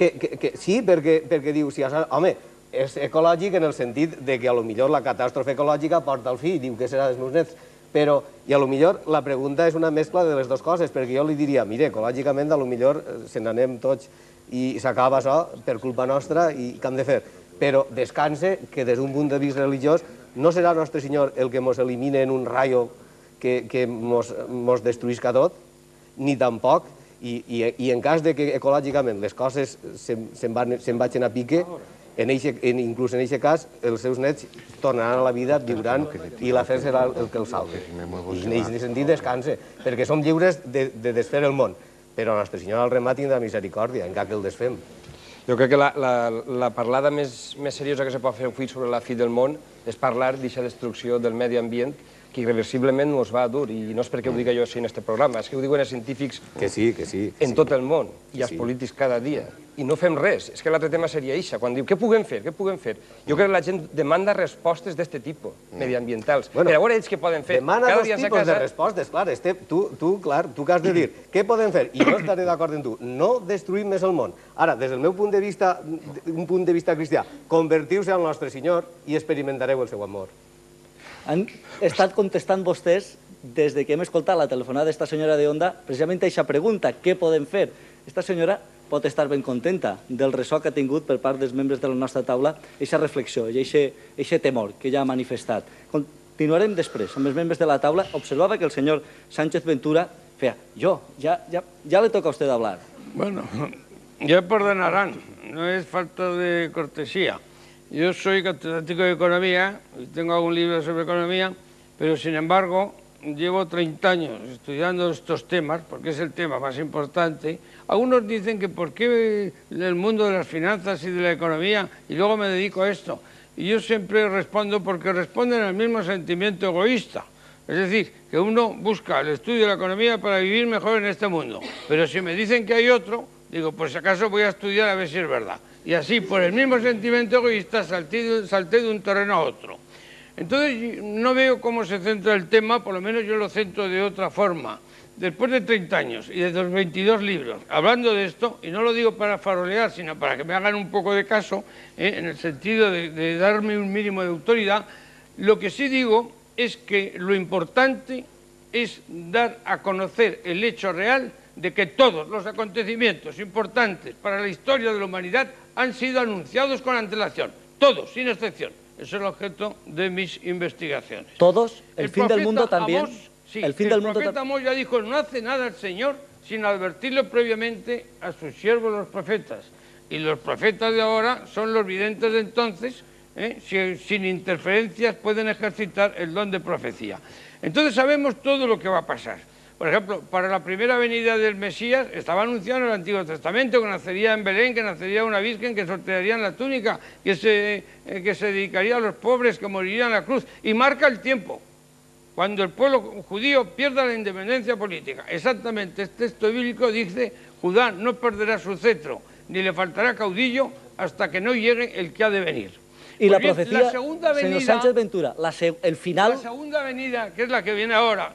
Sí, perquè diu, home, és ecològic en el sentit de que a lo millor la catàstrofe ecològica porta el fill, diu que serà dels meus nets, però, i a lo millor la pregunta és una mescla de les dues coses, perquè jo li diria, mire, ecològicament a lo millor se n'anem tots i s'acaba això per culpa nostra i què hem de fer? Però descanse que des d'un punt de vista religiós no serà Nostre Senyor el que ens elimine en un rayo que ens destruïsca tot, ni tampoc, i en cas de que ecològicament les coses se'n vagin a pique, inclús en aquest cas, els seus nets tornaran a la vida, viuran, i l'afer serà el que els salve. I en aquest sentit descanse, perquè som lliures de desfer el món, però Nostre Senyor al remat tindrà misericòrdia, encara que el desfem. Jo crec que la parlada més seriosa que se pot fer avui sobre la fi del món és parlar d'aquesta destrucció del medi ambient que irreversiblement ens va a dur, i no és perquè ho diga jo així en aquest programa, és que ho diuen els científics en tot el món, i els polítics cada dia, i no fem res. És que l'altre tema seria això, quan diu, què puguem fer, què puguem fer? Jo crec que la gent demanda respostes d'aquest tipus, mediambientals, per a veure ells què poden fer. Demana dos tipus de respostes, clar, tu que has de dir, què podem fer? I no estaré d'acord amb tu, no destruïm més el món. Ara, des del meu punt de vista, un punt de vista cristià, convertiu-se al Nostre Senyor i experimentareu el seu amor. Han estat contestant vostès, des de que hem escoltat la telefonada d'esta senyora de Onda, precisament a aquesta pregunta, què podem fer? Esta senyora pot estar ben contenta del ressò que ha tingut per part dels membres de la nostra taula aquesta reflexió i aquest temor que ja ha manifestat. Continuarem després amb els membres de la taula. Observava que el senyor Sánchez Ventura feia, ya le toca a usted hablar. Bueno, ya perdonarán, no es falta de cortesía. Yo soy catedrático de Economía y tengo algún libro sobre economía, pero sin embargo llevo 30 años estudiando estos temas, porque es el tema más importante. Algunos dicen que por qué el mundo de las finanzas y de la economía y luego me dedico a esto. Y yo siempre respondo porque responden al mismo sentimiento egoísta. Es decir, que uno busca el estudio de la economía para vivir mejor en este mundo. Pero si me dicen que hay otro, digo, pues si acaso voy a estudiar a ver si es verdad. Y así, por el mismo sentimiento egoísta, salté de un terreno a otro. Entonces, no veo cómo se centra el tema, por lo menos yo lo centro de otra forma. Después de 30 años y de los 22 libros, hablando de esto, y no lo digo para farolear, sino para que me hagan un poco de caso, en el sentido de darme un mínimo de autoridad, lo que sí digo es que lo importante es dar a conocer el hecho real de que todos los acontecimientos importantes para la historia de la humanidad han sido anunciados con antelación, todos, sin excepción. Eso es el objeto de mis investigaciones. ¿Todos? ¿El fin del mundo también? Sí, el profeta Amós ya dijo, no hace nada el Señor sin advertirlo previamente a sus siervos los profetas. Y los profetas de ahora son los videntes de entonces, sin interferencias pueden ejercitar el don de profecía. Entonces sabemos todo lo que va a pasar. Por ejemplo, para la primera venida del Mesías estaba anunciado en el Antiguo Testamento que nacería en Belén, que nacería una virgen, que sortearía en la túnica, que se dedicaría a los pobres, que moriría en la cruz. Y marca el tiempo, cuando el pueblo judío pierda la independencia política. Exactamente, este texto bíblico dice, Judá no perderá su cetro, ni le faltará caudillo hasta que no llegue el que ha de venir. Y la profecía, señor Sánchez Ventura, el final... La segunda venida, que es la que viene ahora,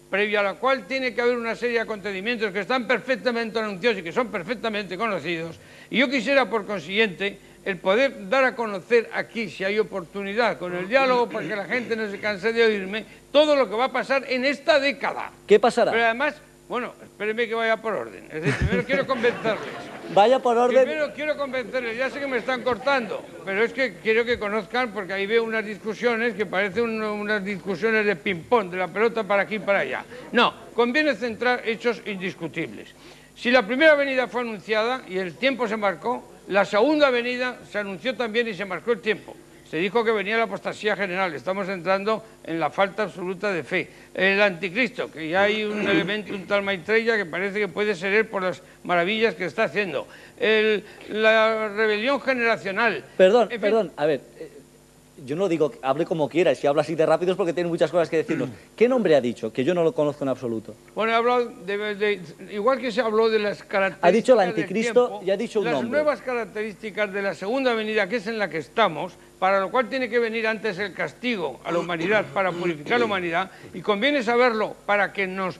previa a la cual tiene que haber una serie de acontecimientos que están perfectamente anunciados y que son perfectamente conocidos. Y yo quisiera, por consiguiente, el poder dar a conocer aquí, si hay oportunidad, con el diálogo, para que la gente no se canse de oírme, todo lo que va a pasar en esta década. ¿Qué pasará? Pero además, bueno, espérenme que vaya por orden. Es decir, primero quiero convencerles. Vaya por orden. Primero quiero convencerles, ya sé que me están cortando, pero es que quiero que conozcan, porque ahí veo unas discusiones que parecen unas discusiones de ping-pong, de la pelota para aquí y para allá. No, conviene centrar hechos indiscutibles. Si la primera venida fue anunciada y el tiempo se marcó, la segunda venida se anunció también y se marcó el tiempo. Se dijo que venía la apostasía general, estamos entrando en la falta absoluta de fe. El anticristo, que ya hay un elemento, un tal Maitreya, que parece que puede ser él por las maravillas que está haciendo. La rebelión generacional. Perdón, a ver, yo no digo que hable como quiera, si habla así de rápido es porque tiene muchas cosas que decirnos. ¿Qué nombre ha dicho? Que yo no lo conozco en absoluto. Bueno, he hablado igual que se habló de las características. Ha dicho el anticristo y ha dicho un nombre. Las nuevas características de la segunda venida, que es en la que estamos, para lo cual tiene que venir antes el castigo a la humanidad, para purificar la humanidad, y conviene saberlo para que no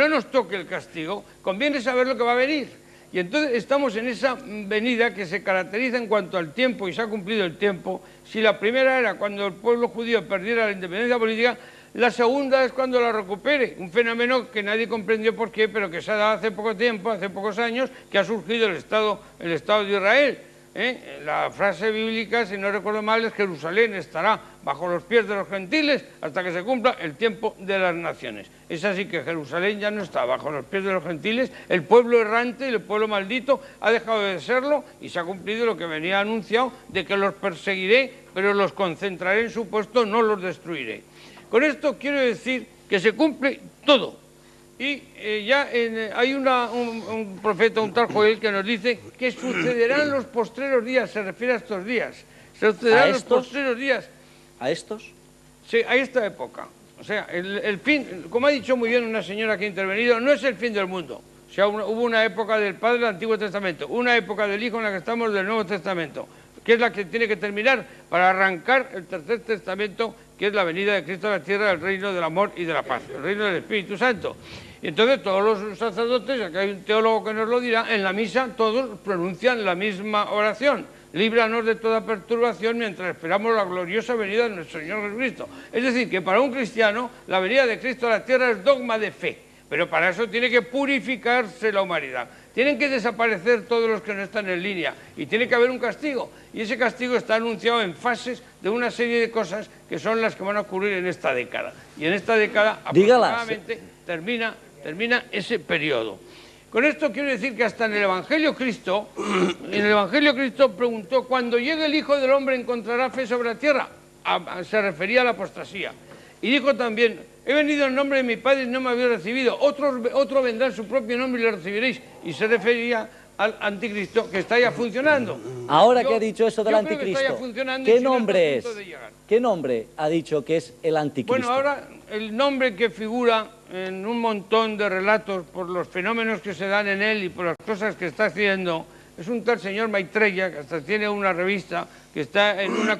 nos toque el castigo, conviene saber lo que va a venir. Y entonces estamos en esa venida que se caracteriza en cuanto al tiempo, y se ha cumplido el tiempo. Si la primera era cuando el pueblo judío perdiera la independencia política, la segunda es cuando la recupere, un fenómeno que nadie comprendió por qué, pero que se ha dado hace poco tiempo, hace pocos años, que ha surgido el Estado de Israel. La frase bíblica, si no recuerdo mal, es: Jerusalén estará bajo los pies de los gentiles hasta que se cumpla el tiempo de las naciones. Es así que Jerusalén ya no está bajo los pies de los gentiles, el pueblo errante y el pueblo maldito ha dejado de serlo, y se ha cumplido lo que venía anunciado, de que los perseguiré, pero los concentraré en su puesto, no los destruiré. Con esto quiero decir que se cumple todo. Y hay un profeta, un tal Joel, que nos dice que sucederán los postreros días, se refiere a estos días. Sucederán los postreros días. ¿A estos? Sí, a esta época. O sea, el fin, como ha dicho muy bien una señora que ha intervenido, no es el fin del mundo. O sea, hubo una época del Padre del Antiguo Testamento, una época del Hijo en la que estamos del Nuevo Testamento, que es la que tiene que terminar para arrancar el Tercer Testamento, que es la venida de Cristo a la tierra, el reino del amor y de la paz, el reino del Espíritu Santo. Y entonces todos los sacerdotes, aquí hay un teólogo que nos lo dirá, en la misa todos pronuncian la misma oración: líbranos de toda perturbación mientras esperamos la gloriosa venida de nuestro Señor Jesucristo. Es decir, que para un cristiano la venida de Cristo a la tierra es dogma de fe, pero para eso tiene que purificarse la humanidad. Tienen que desaparecer todos los que no están en línea y tiene que haber un castigo. Y ese castigo está anunciado en fases de una serie de cosas que son las que van a ocurrir en esta década. Y en esta década aproximadamente termina ese periodo. Con esto quiero decir que hasta en el Evangelio Cristo preguntó: cuando llegue el Hijo del Hombre, ¿encontrará fe sobre la tierra? Se refería a la apostasía. Y dijo también: he venido en nombre de mi Padre y no me habéis recibido. Otro vendrá en su propio nombre y le recibiréis. Y se refería al anticristo, que está ya funcionando. Ahora que ha dicho eso del anticristo, ¿qué nombre es? ¿Qué nombre ha dicho que es el anticristo? Bueno, ahora el nombre que figura en un montón de relatos por los fenómenos que se dan en él y por las cosas que está haciendo, es un tal señor Maitreya, que hasta tiene una revista, que está en una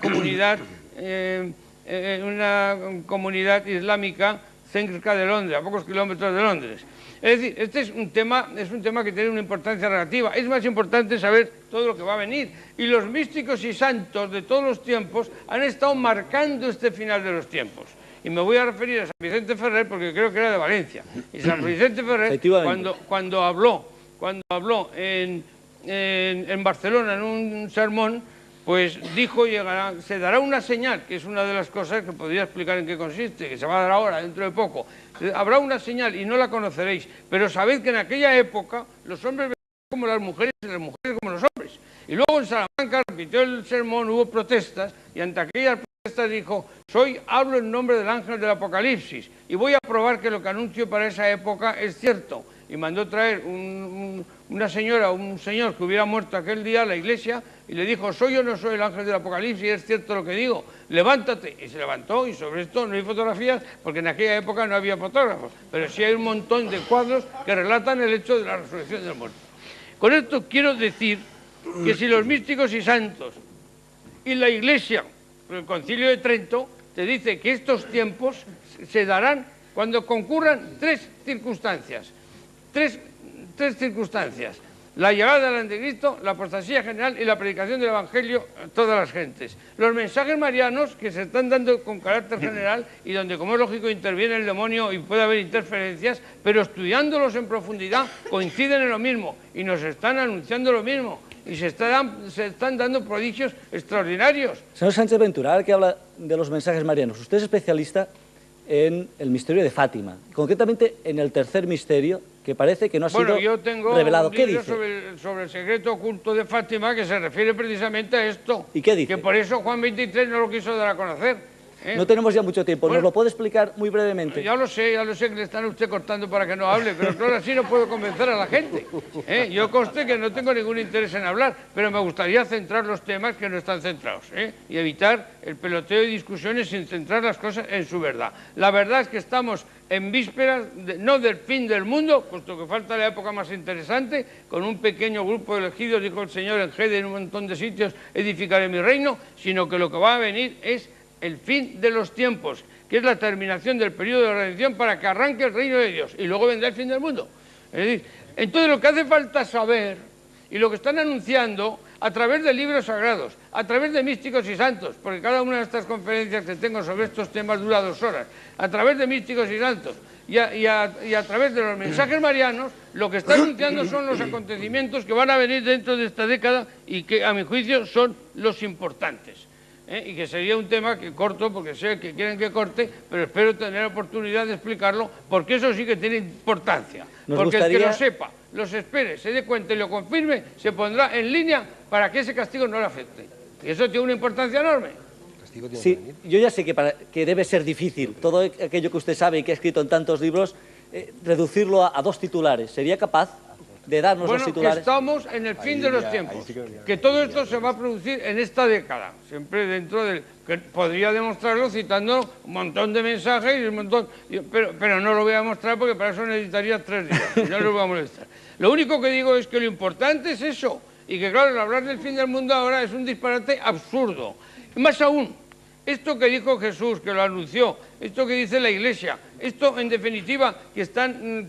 comunidad islámica cerca de Londres, a pocos kilómetros de Londres. Es decir, este es un tema que tiene una importancia relativa. Es más importante saber todo lo que va a venir. Y los místicos y santos de todos los tiempos han estado marcando este final de los tiempos. Y me voy a referir a San Vicente Ferrer, porque creo que era de Valencia. Y San Vicente Ferrer, cuando habló en Barcelona en un sermón, pues dijo: se dará una señal, que es una de las cosas que podría explicar en qué consiste, que se va a dar ahora, dentro de poco. Habrá una señal y no la conoceréis, pero sabed que en aquella época los hombres vendrán como las mujeres y las mujeres como los hombres. Y luego en Salamanca repitió el sermón, hubo protestas, y ante aquellas protestas dijo: hablo en nombre del ángel del Apocalipsis, y voy a probar que lo que anuncio para esa época es cierto. Y mandó traer una señora o un señor que hubiera muerto aquel día a la iglesia, y le dijo: ¿soy o no soy el ángel del Apocalipsis? ¿Es cierto lo que digo? Levántate. Y se levantó, y sobre esto no hay fotografías, porque en aquella época no había fotógrafos, pero sí hay un montón de cuadros que relatan el hecho de la resurrección del muerto. Con esto quiero decir que si los místicos y santos y la iglesia, el Concilio de Trento, te dice que estos tiempos se darán cuando concurran tres circunstancias. Tres circunstancias: la llegada del anticristo, la apostasía general y la predicación del Evangelio a todas las gentes. Los mensajes marianos que se están dando con carácter general y donde, como es lógico, interviene el demonio y puede haber interferencias, pero estudiándolos en profundidad coinciden en lo mismo y nos están anunciando lo mismo. Y se están dando prodigios extraordinarios. Señor Sánchez Ventura, ahora que habla de los mensajes marianos, usted es especialista en el misterio de Fátima, concretamente en el tercer misterio, que parece que no ha sido revelado. Yo tengo un libro sobre el secreto oculto de Fátima, que se refiere precisamente a esto. ¿Y qué dice? Que por eso Juan XXIII no lo quiso dar a conocer. No tenemos ya mucho tiempo, ¿nos lo puede explicar muy brevemente? Ya lo sé que le están a usted cortando para que no hable, pero claro, así no puedo convencer a la gente. Yo conste que no tengo ningún interés en hablar, pero me gustaría centrar los temas que no están centrados, y evitar el peloteo y discusiones sin centrar las cosas en su verdad. La verdad es que estamos en vísperas, no del fin del mundo, puesto que falta la época más interesante, con un pequeño grupo de elegidos, dijo el Señor en Gede, en un montón de sitios, edificaré mi reino, sino que lo que va a venir es el fin de los tiempos, que es la terminación del periodo de redención para que arranque el reino de Dios, y luego vendrá el fin del mundo. Es decir, Entonces lo que hace falta saber, y lo que están anunciando a través de libros sagrados, a través de místicos y santos, porque cada una de estas conferencias que tengo sobre estos temas dura 2 horas, a través de místicos y santos y a través de los mensajes marianos, lo que está anunciando son los acontecimientos que van a venir dentro de esta década y que, a mi juicio, son los importantes. Y que sería un tema que corto, porque sé que quieren que corte, pero espero tener oportunidad de explicarlo, porque eso sí que tiene importancia. Porque el que lo sepa, los espere, se dé cuenta y lo confirme, se pondrá en línea para que ese castigo no le afecte. Y eso tiene una importancia enorme. Sí, yo ya sé que debe ser difícil todo aquello que usted sabe y que ha escrito en tantos libros, reducirlo a 2 titulares. ¿Sería capaz de darnos los titulares? Que estamos en el fin de los tiempos, que todo esto se va a producir en esta década, siempre dentro del... que podría demostrarlo citando un montón de mensajes y un montón... Pero no lo voy a demostrar porque para eso necesitaría 3 días, y no lo voy a molestar. Lo único que digo es que lo importante es eso, y que claro, el hablar del fin del mundo ahora es un disparate absurdo. Y más aún, esto que dijo Jesús, que lo anunció, esto que dice la Iglesia, esto en definitiva que están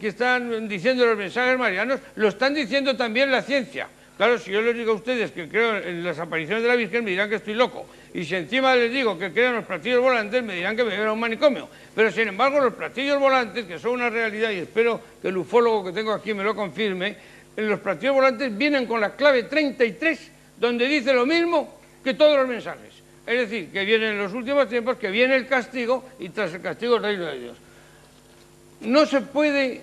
diciendo los mensajes marianos, lo están diciendo también la ciencia. Claro, si yo les digo a ustedes que creo en las apariciones de la Virgen, me dirán que estoy loco. Y si encima les digo que creo en los platillos volantes, me dirán que me voy a un manicomio. Pero sin embargo, los platillos volantes, que son una realidad, y espero que el ufólogo que tengo aquí me lo confirme, los platillos volantes vienen con la clave 33, donde dice lo mismo que todos los mensajes. Es decir, que viene en los últimos tiempos, que viene el castigo y tras el castigo el reino de Dios. No se puede,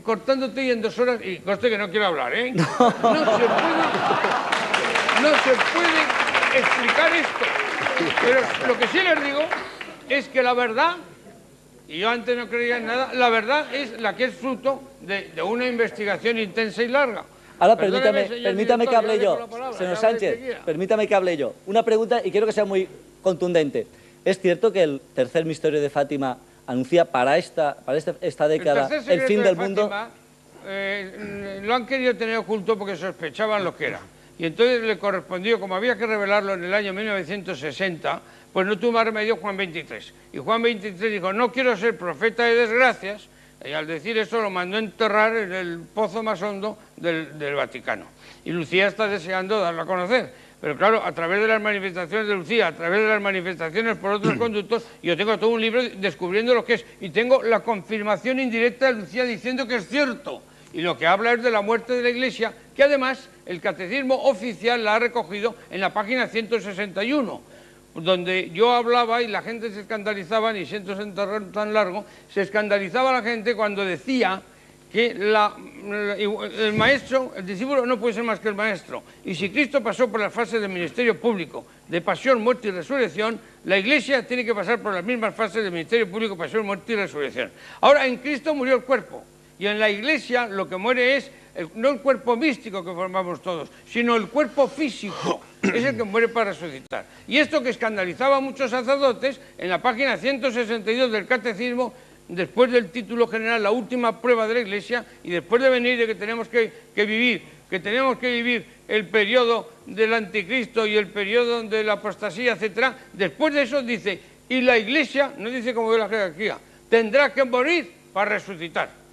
cortándote y en 2 horas, y conste que no quiero hablar, ¿eh? No se puede explicar esto. Pero lo que sí les digo es que la verdad, y yo antes no creía en nada, la verdad es la que es fruto de una investigación intensa y larga. Ahora permítame que hable yo, señor Sánchez, permítame que hable yo. Una pregunta y quiero que sea muy contundente. ¿Es cierto que el tercer misterio de Fátima anuncia para esta década el fin del mundo? Lo han querido tener oculto porque sospechaban lo que era. Y entonces le correspondió, como había que revelarlo en el año 1960, pues no tuvo más remedio Juan XXIII. Y Juan XXIII dijo, no quiero ser profeta de desgracias, y al decir eso lo mandó enterrar en el pozo más hondo del Vaticano. Y Lucía está deseando darlo a conocer. Pero claro, a través de las manifestaciones de Lucía, a través de las manifestaciones por otros conductos, yo tengo todo un libro descubriendo lo que es. Y tengo la confirmación indirecta de Lucía diciendo que es cierto. Y lo que habla es de la muerte de la Iglesia, que además el Catecismo oficial la ha recogido en la página 161. Donde yo hablaba y la gente se escandalizaba, ni siento sentar tan largo, se escandalizaba la gente cuando decía que el maestro, el discípulo no puede ser más que el maestro. Y si Cristo pasó por las fases del ministerio público, de pasión, muerte y resurrección, la Iglesia tiene que pasar por las mismas fases del ministerio público, pasión, muerte y resurrección. Ahora, en Cristo murió el cuerpo, y en la Iglesia lo que muere es no el cuerpo místico que formamos todos, sino el cuerpo físico, es el que muere para resucitar. Y esto que escandalizaba a muchos sacerdotes, en la página 162 del Catecismo, después del título general, la última prueba de la Iglesia, y después de venir de que tenemos que vivir el periodo del anticristo y el periodo de la apostasía, etcétera, después de eso dice, y la Iglesia, no dice como de la jerarquía, tendrá que morir para resucitar.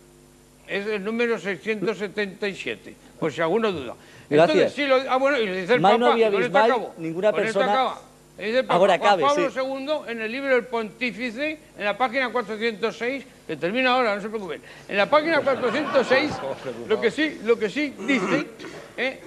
Es el número 677, por si alguno duda. Gracias. Entonces, sí, bueno, y lo dice el Mai Papa, no havia y con vist esto mai acabo. ninguna Con esto persona... acaba. Dice el Papa, Ahora Juan acabe, Pablo sí. II, en el libro El Pontífice, en la página 406, que termina ahora, no se preocupen. En la página 406, lo que sí dice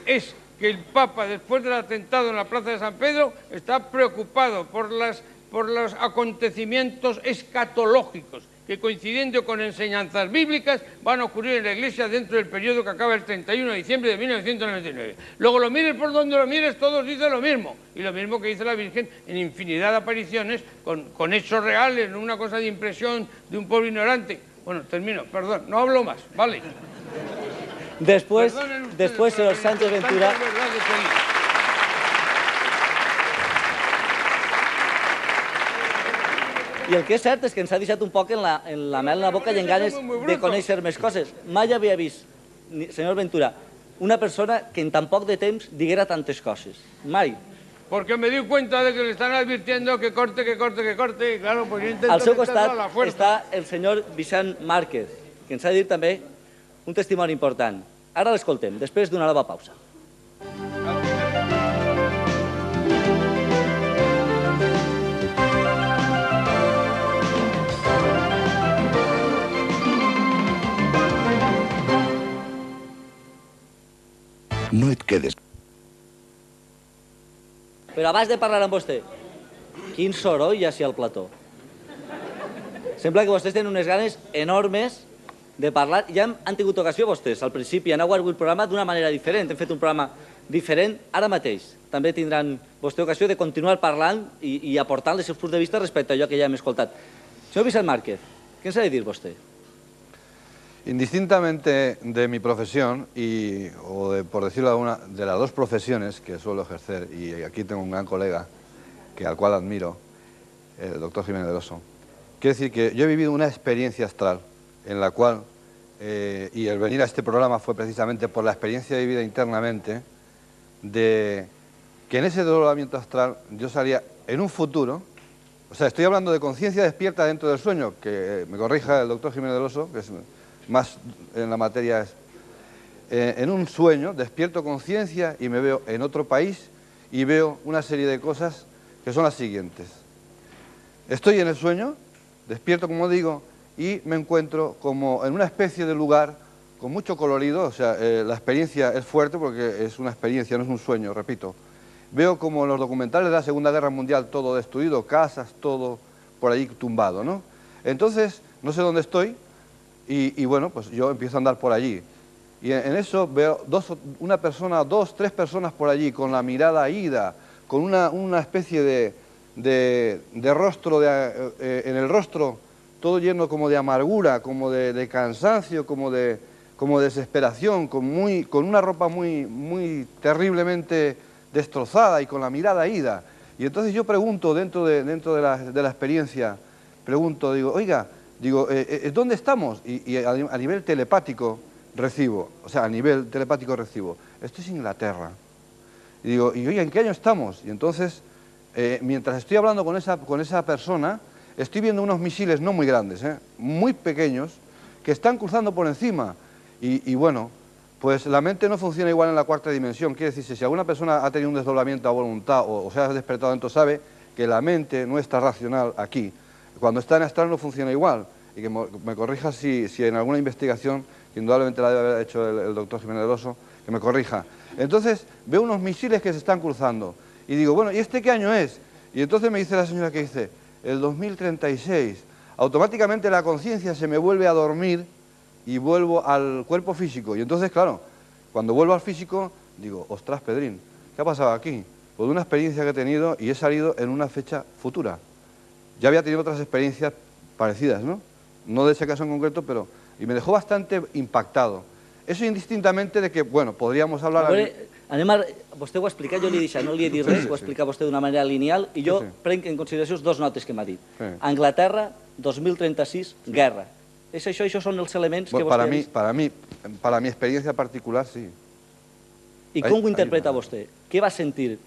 es que el Papa, después del atentado en la Plaza de San Pedro, está preocupado por los acontecimientos escatológicos que, coincidiendo con enseñanzas bíblicas, van a ocurrir en la Iglesia dentro del periodo que acaba el 31 de diciembre de 1999. Luego lo mires por donde lo mires, todos dicen lo mismo. Y lo mismo que dice la Virgen en infinidad de apariciones, con hechos reales, no una cosa de impresión de un pueblo ignorante. Bueno, termino, perdón, no hablo más, ¿vale? Después, señor Sánchez Ventura... I el que és cert és que ens ha deixat un poc en la mel en la boca i en ganes de conèixer més coses. Mai havia vist, senyor Ventura, una persona que en tan poc de temps diguera tantes coses. Mai. Porque me di cuenta de que le están advirtiendo que corte, y claro, pues yo intento al seu meterlo costat a la fuerza. està el senyor Vicent Márquez, que ens ha de dir també un testimoni important. Ara l'escoltem, després d'una nova pausa. No et quedes. Però abans de parlar amb vostè, quin soroll hi ha al plató. Sembla que vostès tenen unes ganes enormes de parlar. Ja han tingut ocasió vostès, al principi, han aguardat el programa d'una manera diferent. Hem fet un programa diferent ara mateix. També tindran vostè ocasió de continuar parlant i aportant els seus punts de vista respecte a allò que ja hem escoltat. Senyor Vicent Márquez, què ens ha de dir vostè? Indistintamente de mi profesión, por decirlo de las dos profesiones que suelo ejercer, y aquí tengo un gran colega al cual admiro, el doctor Jiménez del Oso, quiero decir que yo he vivido una experiencia astral en la cual, y el venir a este programa fue precisamente por la experiencia vivida internamente, de que en ese desdoblamiento astral yo salía en un futuro, o sea, estoy hablando de conciencia despierta dentro del sueño, que me corrija el doctor Jiménez del Oso, que es más en la materia, en un sueño, despierto conciencia y me veo en otro país y veo una serie de cosas que son las siguientes. Estoy en el sueño, despierto como digo, y me encuentro como en una especie de lugar con mucho colorido, o sea, la experiencia es fuerte porque es una experiencia, no es un sueño, repito. Veo como en los documentales de la Segunda Guerra Mundial todo destruido, casas, todo por allí tumbado, ¿no? Entonces, no sé dónde estoy, y bueno, pues yo empiezo a andar por allí. Y en eso veo una persona, dos, tres personas por allí, con la mirada ida, con una especie de rostro, en el rostro, todo lleno como de amargura, como de cansancio, como de desesperación, con una ropa muy terriblemente destrozada y con la mirada ida. Y entonces yo pregunto, dentro de la experiencia, digo, oiga, ¿dónde estamos? Y a nivel telepático recibo, esto es Inglaterra. Y digo, oiga, ¿en qué año estamos? Y entonces, mientras estoy hablando con esa persona, estoy viendo unos misiles no muy grandes, muy pequeños, que están cruzando por encima. Y bueno, pues la mente no funciona igual en la cuarta dimensión. Quiere decirse, si alguna persona ha tenido un desdoblamiento a voluntad o se ha despertado, entonces sabe que la mente no está racional aquí. Cuando está en astral no funciona igual. Y que me corrija si en alguna investigación, que indudablemente la debe haber hecho el doctor Jiménez del Oso, que me corrija. Entonces veo unos misiles que se están cruzando. Y digo, bueno, ¿y este qué año es? Y entonces me dice la señora que dice, el 2036. Automáticamente la conciencia se me vuelve a dormir y vuelvo al cuerpo físico. Y entonces, claro, cuando vuelvo al físico, digo, ostras, Pedrín, ¿qué ha pasado aquí? Pues una experiencia que he tenido y he salido en una fecha futura. Ya había tenido otras experiencias parecidas, ¿no? No de ese caso en concreto, pero... Y me dejó bastante impactado. Eso indistintamente de que, bueno, podríamos hablar... Vostè ho ha explicat, jo li he deixat, no li he dit res, ho ha explicat vostè d'una manera lineal, i jo prenc en consideració dos notes que m'ha dit. Anglaterra, 2036, guerra. ¿Es això? ¿Esos son los elementos que vostè ha vist? Para mi experiencia particular, sí. ¿Y cómo interpreta usted? ¿Qué va a sentir?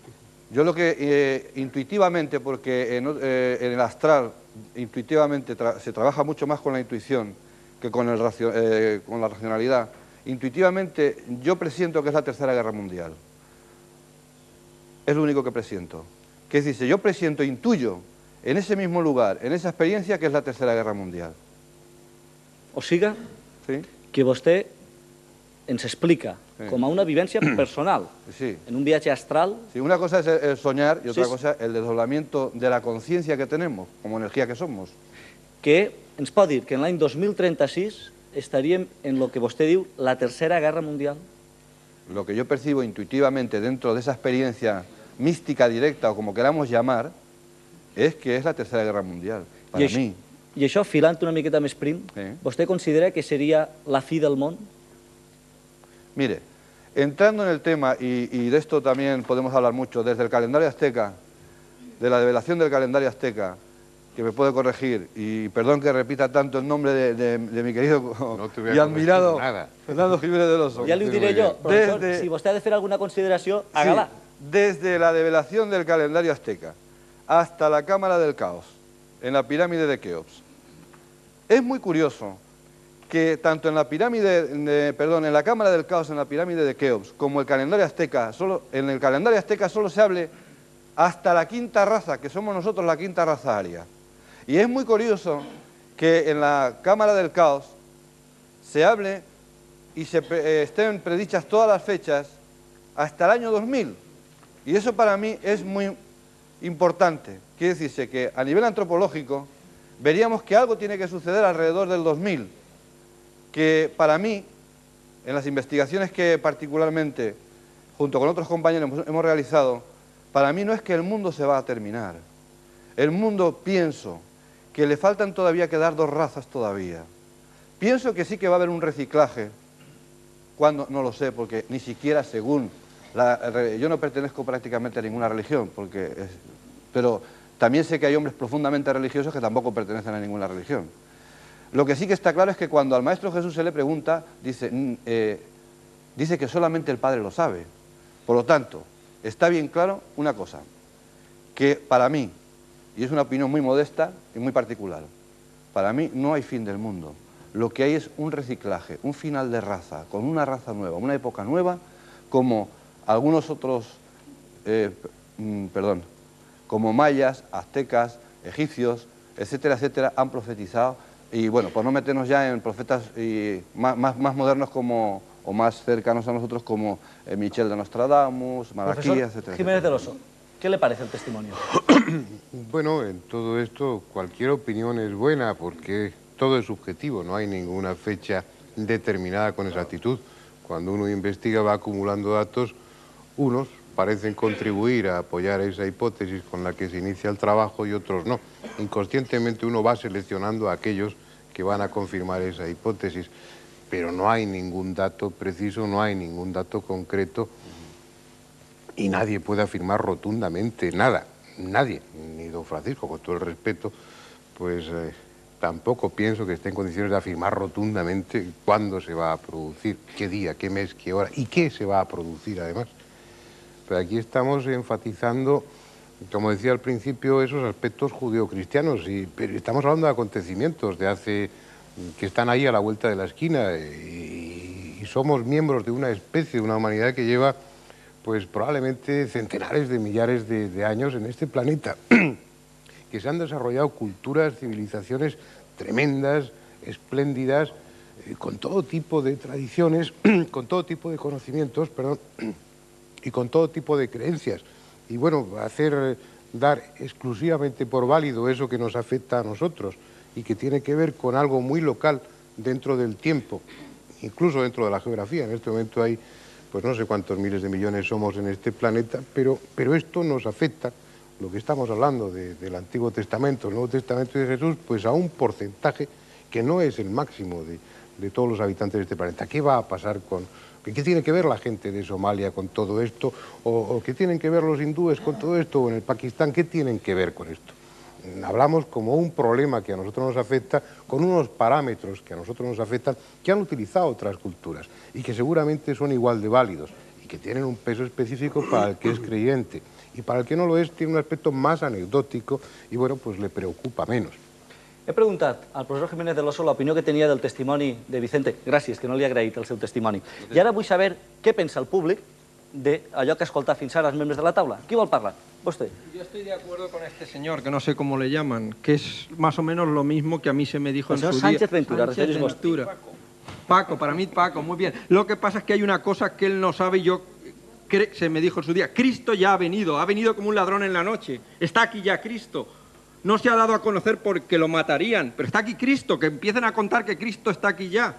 Yo lo que intuitivamente, porque en el astral intuitivamente se trabaja mucho más con la intuición que con la racionalidad. Intuitivamente yo presiento que es la Tercera Guerra Mundial. Es lo único que presiento. Que es decir, yo presiento, intuyo en ese mismo lugar, en esa experiencia, que es la Tercera Guerra Mundial. O siga, que vostè ens explica com a una vivència personal, en un viatge astral... Sí, una cosa es el soñar y otra cosa el desdoblamiento de la conciencia que tenemos, como energía que somos. Que ens pot dir que en l'any 2036 estaríem en lo que vostè diu la Tercera Guerra Mundial? Lo que yo percibo intuitivamente dentro de esa experiencia mística directa, o como queramos llamar, es que es la Tercera Guerra Mundial, para mí. I això, filant una miqueta més prim, ¿vostè considera que sería la fi del món? Mire, entrando en el tema, y de esto también podemos hablar mucho, desde el calendario azteca, de la develación del calendario azteca, que me puede corregir, y perdón que repita tanto el nombre de mi querido y admirado Fernando Jiménez del Oso. Ja li ho diré jo, professor, si vostè ha de fer alguna consideració, hágala. Desde la develación del calendario azteca hasta la Cámara del Caos, en la pirámide de Keops. Es muy curioso que tanto en la en la Cámara del Caos, en la pirámide de Keops, como el calendario azteca, en el calendario azteca solo se hable hasta la quinta raza, que somos nosotros la quinta raza aria. Y es muy curioso que en la Cámara del Caos se hable y estén predichas todas las fechas hasta el año 2000. Y eso para mí es muy importante. Quiere decirse que a nivel antropológico veríamos que algo tiene que suceder alrededor del 2000, que para mí, en las investigaciones que particularmente, junto con otros compañeros, hemos realizado, para mí no es que el mundo se va a terminar. El mundo, pienso, que le faltan todavía quedar dos razas todavía. Pienso que sí que va a haber un reciclaje. ¿Cuándo? No lo sé, porque ni siquiera según... yo no pertenezco prácticamente a ninguna religión, pero también sé que hay hombres profundamente religiosos que tampoco pertenecen a ninguna religión. Lo que sí que está claro es que cuando al Maestro Jesús se le pregunta, dice que solamente el Padre lo sabe. Por lo tanto, está bien claro una cosa, que para mí, y es una opinión muy modesta y muy particular, para mí no hay fin del mundo. Lo que hay es un reciclaje, un final de raza, con una raza nueva, una época nueva, como algunos otros, como mayas, aztecas, egipcios, etcétera, etcétera, han profetizado. Y bueno, por no meternos ya en profetas más modernos como, o más cercanos a nosotros como Michel de Nostradamus, Malaquías, etcétera. Jiménez del Oso, ¿qué le parece el testimonio? Bueno, en todo esto cualquier opinión es buena porque todo es subjetivo, no hay ninguna fecha determinada con exactitud. Cuando uno investiga va acumulando datos, unos parecen contribuir a apoyar esa hipótesis con la que se inicia el trabajo y otros no. Inconscientemente uno va seleccionando a aquellos que van a confirmar esa hipótesis, pero no hay ningún dato preciso, no hay ningún dato concreto y nadie puede afirmar rotundamente nada, nadie, ni don Francisco, con todo el respeto, pues tampoco pienso que esté en condiciones de afirmar rotundamente cuándo se va a producir, qué día, qué mes, qué hora y qué se va a producir además. Pero aquí estamos enfatizando, como decía al principio, esos aspectos judeocristianos, pero estamos hablando de acontecimientos que están ahí a la vuelta de la esquina y somos miembros de una especie, de una humanidad que lleva pues probablemente centenares de millares de años en este planeta, que se han desarrollado culturas, civilizaciones tremendas, espléndidas, con todo tipo de tradiciones, con todo tipo de conocimientos, perdón, y con todo tipo de creencias. Y bueno, dar exclusivamente por válido eso que nos afecta a nosotros y que tiene que ver con algo muy local dentro del tiempo, incluso dentro de la geografía. En este momento hay, pues no sé cuántos miles de millones somos en este planeta, pero esto nos afecta, lo que estamos hablando del Antiguo Testamento, el Nuevo Testamento de Jesús, pues a un porcentaje que no es el máximo de todos los habitantes de este planeta. ¿Qué va a pasar ¿Qué tiene que ver la gente de Somalia con todo esto? ¿O qué tienen que ver los hindúes con todo esto? ¿O en el Pakistán qué tienen que ver con esto? Hablamos como un problema que a nosotros nos afecta, con unos parámetros que a nosotros nos afectan, que han utilizado otras culturas y que seguramente son igual de válidos y que tienen un peso específico para el que es creyente. Y para el que no lo es, tiene un aspecto más anecdótico y, bueno, pues le preocupa menos. He preguntat al professor Jiménez del Oso l'opinió que tenia del testimoni de Vicente. Gràcies, que no li he agraït el seu testimoni. I ara vull saber què pensa el públic d'allò que ha escoltat fins ara els membres de la taula. Qui vol parlar? Vostè. Yo estoy de acuerdo con este señor, que no sé cómo le llaman, que es más o menos lo mismo que a mí se me dijo en su día. Sánchez Ventura, Sánchez Ventura. Paco, para mí Paco, muy bien. Lo que pasa es que hay una cosa que él no sabe y yo... Se me dijo en su día, Cristo ya ha venido como un ladrón en la noche, está aquí ya Cristo. No se ha dado a conocer porque lo matarían, pero está aquí Cristo, que empiecen a contar que Cristo está aquí ya.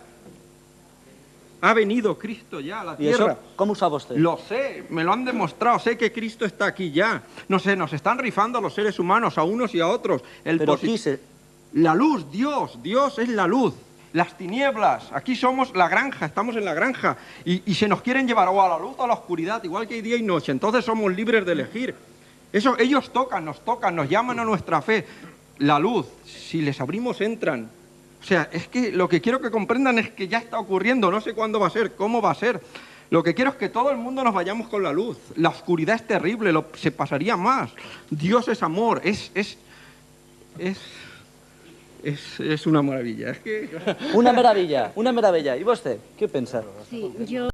Ha venido Cristo ya a la tierra. ¿Y eso cómo sabe usted? Lo sé, me lo han demostrado, sé que Cristo está aquí ya. No sé, nos están rifando a los seres humanos, a unos y a otros. La luz, Dios es la luz. Las tinieblas, aquí somos la granja, estamos en la granja y se nos quieren llevar o a la luz o a la oscuridad, igual que hay día y noche, entonces somos libres de elegir. Eso, ellos nos llaman a nuestra fe. La luz, si les abrimos entran. O sea, es que lo que quiero que comprendan es que ya está ocurriendo, no sé cuándo va a ser, cómo va a ser. Lo que quiero es que todo el mundo nos vayamos con la luz. La oscuridad es terrible, se pasaría más. Dios es amor, Es una maravilla. Es que... Una meravella. I vostè, què pensa? Sí, jo